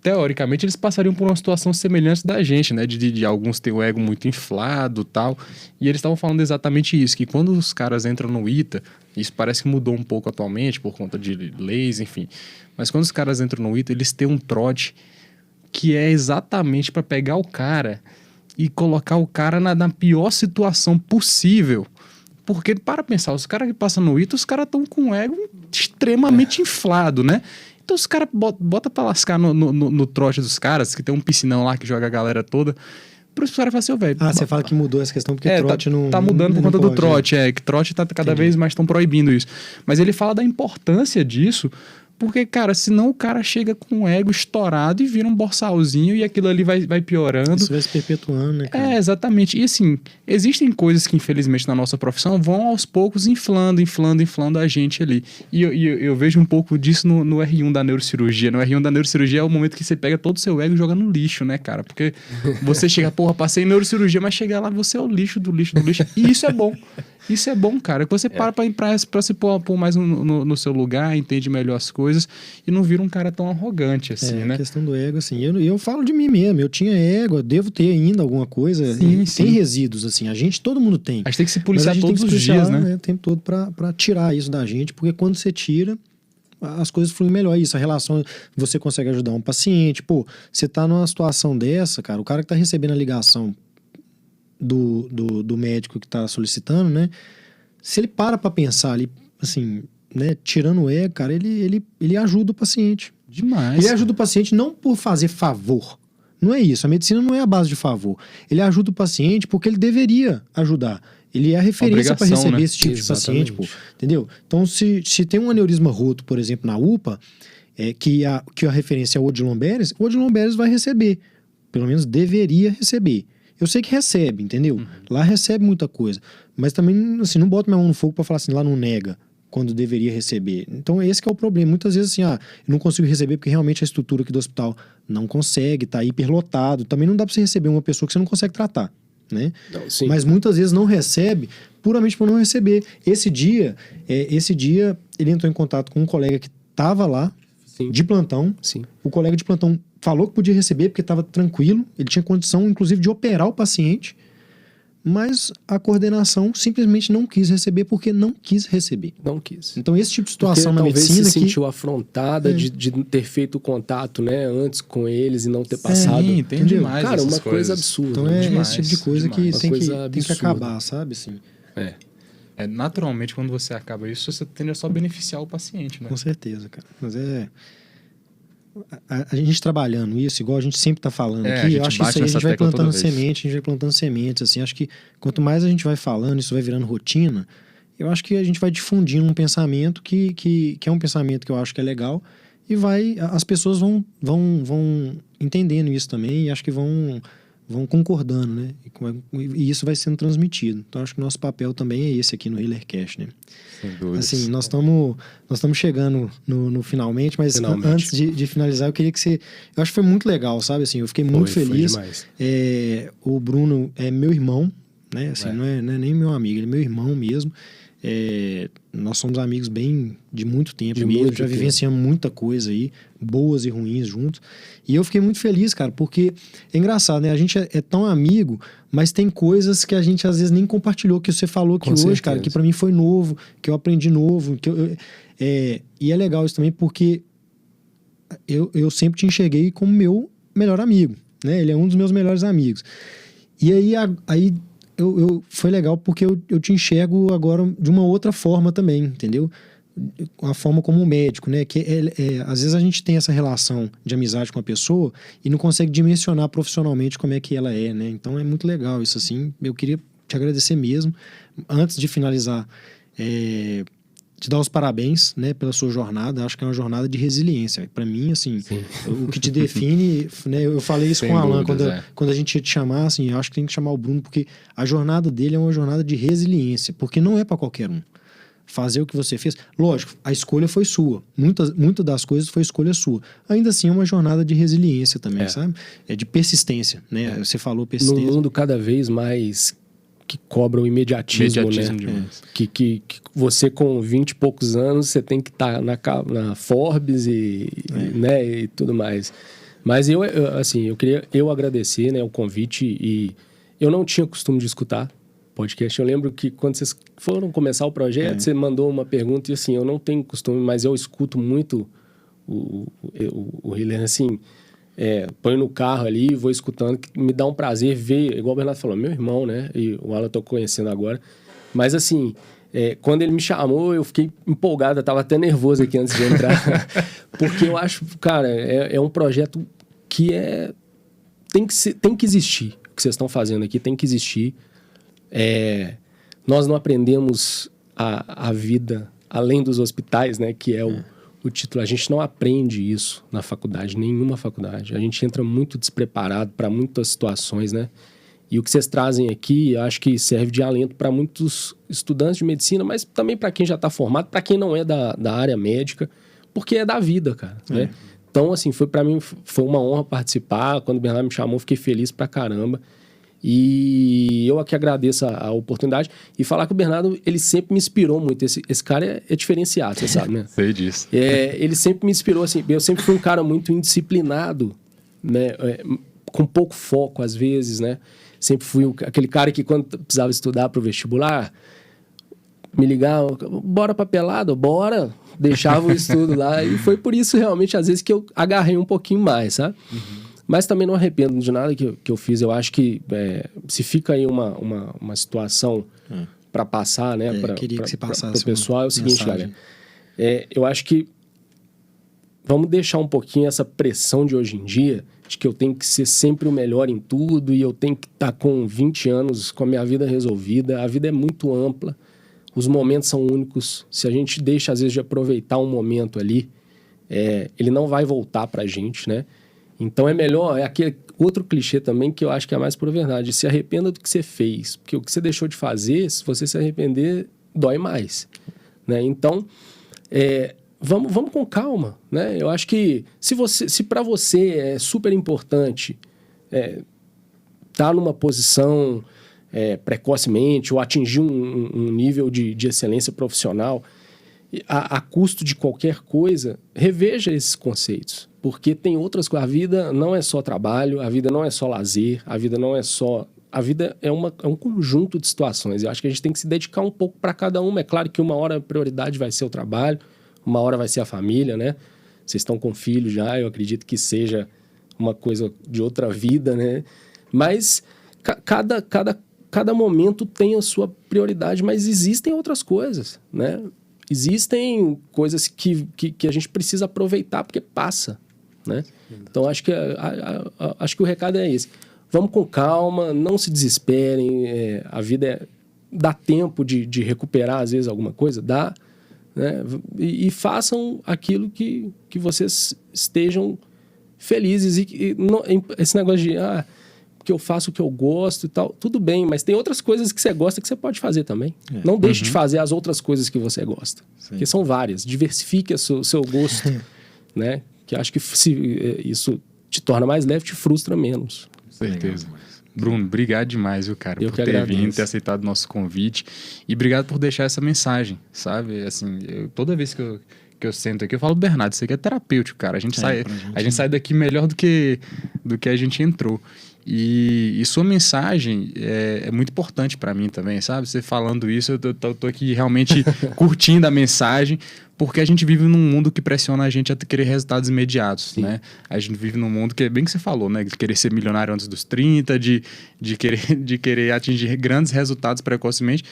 teoricamente eles passariam por uma situação semelhante da gente, né? De alguns ter o ego muito inflado e tal. E eles estavam falando exatamente isso, que quando os caras entram no ITA, isso parece que mudou um pouco atualmente por conta de leis, enfim. Mas quando os caras entram no ITA, eles têm um trote que é exatamente para pegar o cara e colocar o cara na pior situação possível. Porque, para pensar, os caras que passam no ITA, os caras estão com o ego extremamente inflado, né? Então os caras botam pra lascar no trote dos caras, que tem um piscinão lá que joga a galera toda. Por isso os caras falam assim, velho... você fala que mudou essa questão porque trote não... Tá mudando por conta do trote, que trote tá cada vez mais estão proibindo isso. Mas ele fala da importância disso, porque, cara, senão o cara chega com o ego estourado e vira um borsalzinho e aquilo ali vai piorando. Isso vai se perpetuando, né, cara? Exatamente. E assim, existem coisas que, infelizmente, na nossa profissão vão aos poucos inflando a gente ali. E eu vejo um pouco disso no R1 da neurocirurgia. No R1 da neurocirurgia é o momento que você pega todo o seu ego e joga no lixo, né, cara? Porque você chega, passei em neurocirurgia, mas chegar lá você é o lixo do lixo do lixo. E isso é bom. Isso é bom, cara. Que você para pra se pôr mais no seu lugar, entende melhor as coisas e não vira um cara tão arrogante assim, né? A questão do ego, assim. Eu falo de mim mesmo. Eu tinha ego, eu devo ter ainda alguma coisa. Sim. Tem resíduos, assim. Todo mundo tem. A gente tem que se policiar todos os dias, né? O tempo todo pra tirar isso da gente, porque quando você tira, as coisas fluem melhor. Isso, a relação, você consegue ajudar um paciente. Você tá numa situação dessa, cara, o cara que tá recebendo a ligação do médico que está solicitando, né? Se ele para pensar ali, assim, né? Tirando o ego, cara, ele ajuda o paciente. Demais. Ele ajuda o paciente não por fazer favor. Não é isso. A medicina não é a base de favor. Ele ajuda o paciente porque ele deveria ajudar. Ele é a referência para receber, né, esse tipo de paciente, entendeu? Então, se tem um aneurisma roto, por exemplo, na UPA, que a referência é o Odilon Beres vai receber. Pelo menos deveria receber. Eu sei que recebe, entendeu? Uhum. Lá recebe muita coisa. Mas também, assim, não bota minha mão no fogo pra falar assim, lá não nega, quando deveria receber. Então, esse que é o problema. Muitas vezes, assim, eu não consigo receber porque realmente a estrutura aqui do hospital não consegue, tá hiperlotado. Também não dá pra você receber uma pessoa que você não consegue tratar, né? Não, sim. Mas muitas vezes não recebe puramente por não receber. Esse dia, ele entrou em contato com um colega que tava lá, sim, de plantão. Sim. O colega de plantão falou que podia receber porque estava tranquilo, ele tinha condição, inclusive, de operar o paciente, mas a coordenação simplesmente não quis receber porque não quis receber. Não quis. Então, esse tipo de situação na medicina... Talvez se sentiu afrontada de ter feito o contato, né, antes com eles e não ter passado. Sim, tem demais. Cara, uma coisa absurda. Então, demais, esse tipo de coisa demais. que tem que acabar, sabe? Assim. Naturalmente, quando você acaba isso, você tende a só beneficiar o paciente, né? Com certeza, cara. Mas a gente trabalhando isso, igual a gente sempre está falando aqui, eu acho que isso aí a gente vai plantando sementes, assim, acho que quanto mais a gente vai falando, isso vai virando rotina, eu acho que a gente vai difundindo um pensamento que é um pensamento que eu acho que é legal e as pessoas vão entendendo isso também e acho que vão concordando, né? E isso vai sendo transmitido. Então, acho que o nosso papel também é esse aqui no HealerCast, né? Sem dúvidas. Assim, nós estamos chegando no finalmente, mas antes de finalizar, eu queria que você... Eu acho que foi muito legal, sabe? Assim, eu fiquei muito feliz. Foi demais. O Bruno é meu irmão, né? Assim, não é nem meu amigo, ele é meu irmão mesmo. Nós somos amigos de muito tempo mesmo, já vivenciamos muita coisa aí, boas e ruins juntos. E eu fiquei muito feliz, cara, porque é engraçado, né? A gente é tão amigo, mas tem coisas que a gente às vezes nem compartilhou, que você falou que hoje, cara, que pra mim foi novo, que eu aprendi novo. E é legal isso também, porque eu sempre te enxerguei como meu melhor amigo, né? Ele é um dos meus melhores amigos. E aí foi legal porque eu te enxergo agora de uma outra forma também, entendeu? A forma como um médico, né? Que às vezes a gente tem essa relação de amizade com a pessoa e não consegue dimensionar profissionalmente como é que ela é, né? Então é muito legal isso, assim. Eu queria te agradecer mesmo. Antes de finalizar, te dar os parabéns, né, pela sua jornada. Acho que é uma jornada de resiliência. Para mim, assim, o que te define, né, eu falei isso Sem com o Alan dúvidas, quando a gente ia te chamar, assim, eu acho que tem que chamar o Bruno, porque a jornada dele é uma jornada de resiliência, porque não é para qualquer um. Fazer o que você fez, lógico, a escolha foi sua. Muitas das coisas foi escolha sua. Ainda assim, é uma jornada de resiliência também, sabe? É de persistência, né? Você falou persistência. Num mundo cada vez mais que cobra o imediatismo, né? Demais. Que você com 20 e poucos anos, você tem que estar na Forbes né, e tudo mais. Mas eu queria agradecer, né, o convite, e eu não tinha costume de escutar podcast. Eu lembro que quando vocês foram começar o projeto, você mandou uma pergunta e assim, eu não tenho costume, mas eu escuto muito o Hiller, assim, põe no carro ali, vou escutando, que me dá um prazer ver, igual o Bernardo falou, meu irmão, né? E o Alan eu tô conhecendo agora. Mas assim, quando ele me chamou, eu fiquei empolgado, eu tava até nervoso aqui antes de entrar. Porque eu acho, cara, é um projeto que tem que existir. O que vocês estão fazendo aqui tem que existir. Nós não aprendemos a vida além dos hospitais, né? Que é o título. A gente não aprende isso na faculdade, nenhuma faculdade. A gente entra muito despreparado para muitas situações, né? E o que vocês trazem aqui, eu acho que serve de alento para muitos estudantes de medicina, mas também para quem já está formado, para quem não é da área médica, porque é da vida, cara, né? Então, assim, para mim foi uma honra participar. Quando o Bernardo me chamou, fiquei feliz pra caramba. E eu aqui agradeço a oportunidade. E falar que o Bernardo, ele sempre me inspirou muito. Esse cara é diferenciado, você sabe, né? Sei disso. Ele sempre me inspirou, assim. Eu sempre fui um cara muito indisciplinado, né? Com pouco foco, às vezes, né? Sempre fui aquele cara que, quando precisava estudar para o vestibular, me ligava, bora pra pelada, bora. Deixava o estudo lá. E foi por isso, realmente, às vezes, que eu agarrei um pouquinho mais, sabe? Mas também não arrependo de nada que eu fiz. Eu acho que se fica aí uma situação para passar, né? Queria que você passasse pro pessoal, é o seguinte, mensagem. galera. Eu acho que vamos deixar um pouquinho essa pressão de hoje em dia, de que eu tenho que ser sempre o melhor em tudo e eu tenho que estar com 20 anos com a minha vida resolvida. A vida é muito ampla, os momentos são únicos. Se a gente deixa, às vezes, de aproveitar um momento ali, ele não vai voltar pra gente, né? Então é melhor, aquele outro clichê também que eu acho que é a mais pura verdade, se arrependa do que você fez, porque o que você deixou de fazer, se você se arrepender, dói mais, né? Então, vamos com calma, né? Eu acho que se para você é super importante estar numa posição precocemente ou atingir um nível de excelência profissional, a custo de qualquer coisa, reveja esses conceitos. Porque tem outras coisas. A vida não é só trabalho, a vida não é só lazer, a vida não é só... A vida é um conjunto de situações. Eu acho que a gente tem que se dedicar um pouco para cada uma. É claro que uma hora a prioridade vai ser o trabalho, uma hora vai ser a família, né? Vocês estão com filho já, eu acredito que seja uma coisa de outra vida, né? Mas cada momento tem a sua prioridade, mas existem outras coisas, né? Existem coisas que a gente precisa aproveitar porque passa, né? Então, acho que o recado é esse. Vamos com calma, não se desesperem. A vida dá tempo de recuperar, às vezes, alguma coisa, dá, né? E façam aquilo que vocês estejam felizes. E não, esse negócio de... porque eu faço o que eu gosto e tal, tudo bem, mas tem outras coisas que você gosta que você pode fazer também. Não deixe de fazer as outras coisas que você gosta, porque são várias. Diversifique o seu gosto, né? Que acho que se isso te torna mais leve, te frustra menos. Com certeza. Bruno, obrigado demais, viu, cara, por ter vindo, ter aceitado o nosso convite. E obrigado por deixar essa mensagem, sabe? Assim, toda vez que eu sento aqui, eu falo, Bernardo, isso aqui é terapêutico, cara. A gente sai daqui melhor do que a gente entrou. E sua mensagem é muito importante para mim também, sabe? Você falando isso, eu tô aqui realmente curtindo a mensagem, porque a gente vive num mundo que pressiona a gente a querer resultados imediatos, né? A gente vive num mundo que é bem que você falou, né? De querer ser milionário antes dos 30, de querer atingir grandes resultados precocemente.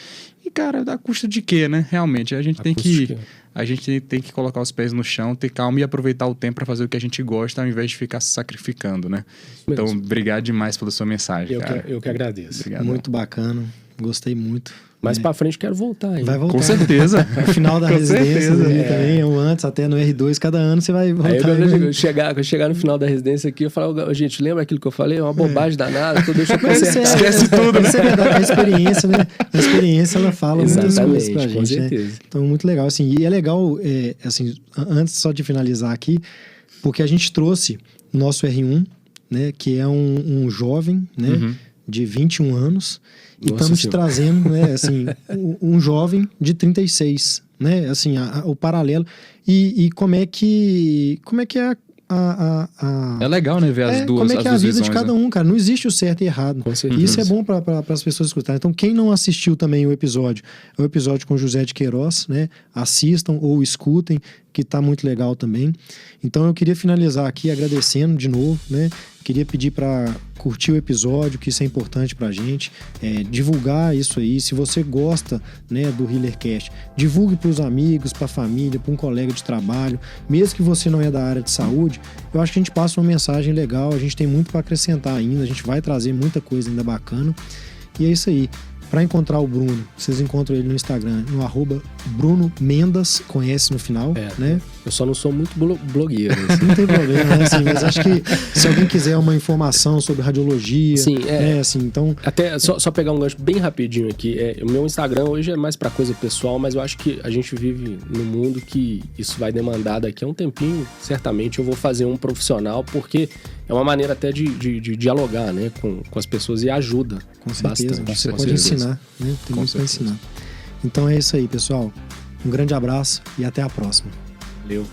E, cara, dá custo de quê, né? Realmente, a gente tem que colocar os pés no chão, ter calma e aproveitar o tempo para fazer o que a gente gosta, ao invés de ficar se sacrificando, né? Então, obrigado demais pela sua mensagem, cara. Eu que agradeço. Obrigado. Muito bacana. Gostei muito. Mais pra frente quero voltar aí. Vai voltar. Com certeza. No final da Com residência certeza. ali também, ou antes, até no R2, cada ano você vai voltar. Aí quando eu chegar no final da residência aqui, eu falo, gente, lembra aquilo que eu falei? É uma bobagem danada, então deixa eu consertar. Esquece tudo, né? Isso é verdade. A experiência, né? A experiência, ela fala muitas coisas pra com gente, certeza. né? Então, muito legal. Assim, e é legal, assim, antes só de finalizar aqui, porque a gente trouxe o nosso R1, né? Que é um jovem, né? De 21 anos. E estamos trazendo, né, assim, um jovem de 36, né, assim, o paralelo. E como é que é É legal, né, ver as duas como é que é a vida visões, de cada um, cara. Não existe o certo e errado. Com certeza. E isso é bom para as pessoas escutarem. Então, quem não assistiu também o episódio, é o episódio com José de Queiroz, né? Assistam ou escutem, que tá muito legal também. Então, eu queria finalizar aqui agradecendo de novo, né? Queria pedir para curtir o episódio, que isso é importante pra gente, divulgar isso aí. Se você gosta, né, do HealerCast, divulgue pros amigos, pra família, pra um colega de trabalho, mesmo que você não é da área de saúde. Eu acho que a gente passa uma mensagem legal, a gente tem muito para acrescentar ainda, a gente vai trazer muita coisa ainda bacana. E é isso aí. Para encontrar o Bruno, vocês encontram ele no Instagram, no @Bruno Mendas, conhece no final, né? Eu só não sou muito blogueiro. Assim. Não tem problema, né? Assim, mas acho que se alguém quiser uma informação sobre radiologia, sim, né? Assim, então... Até só pegar um gancho bem rapidinho aqui. O meu Instagram hoje é mais para coisa pessoal, mas eu acho que a gente vive num mundo que isso vai demandar daqui a um tempinho. Certamente eu vou fazer um profissional, porque é uma maneira até de dialogar, né, com as pessoas e ajuda. Com certeza, bastante. você pode ensinar, né? Tem muito para ensinar. Então é isso aí, pessoal. Um grande abraço e até a próxima. Valeu.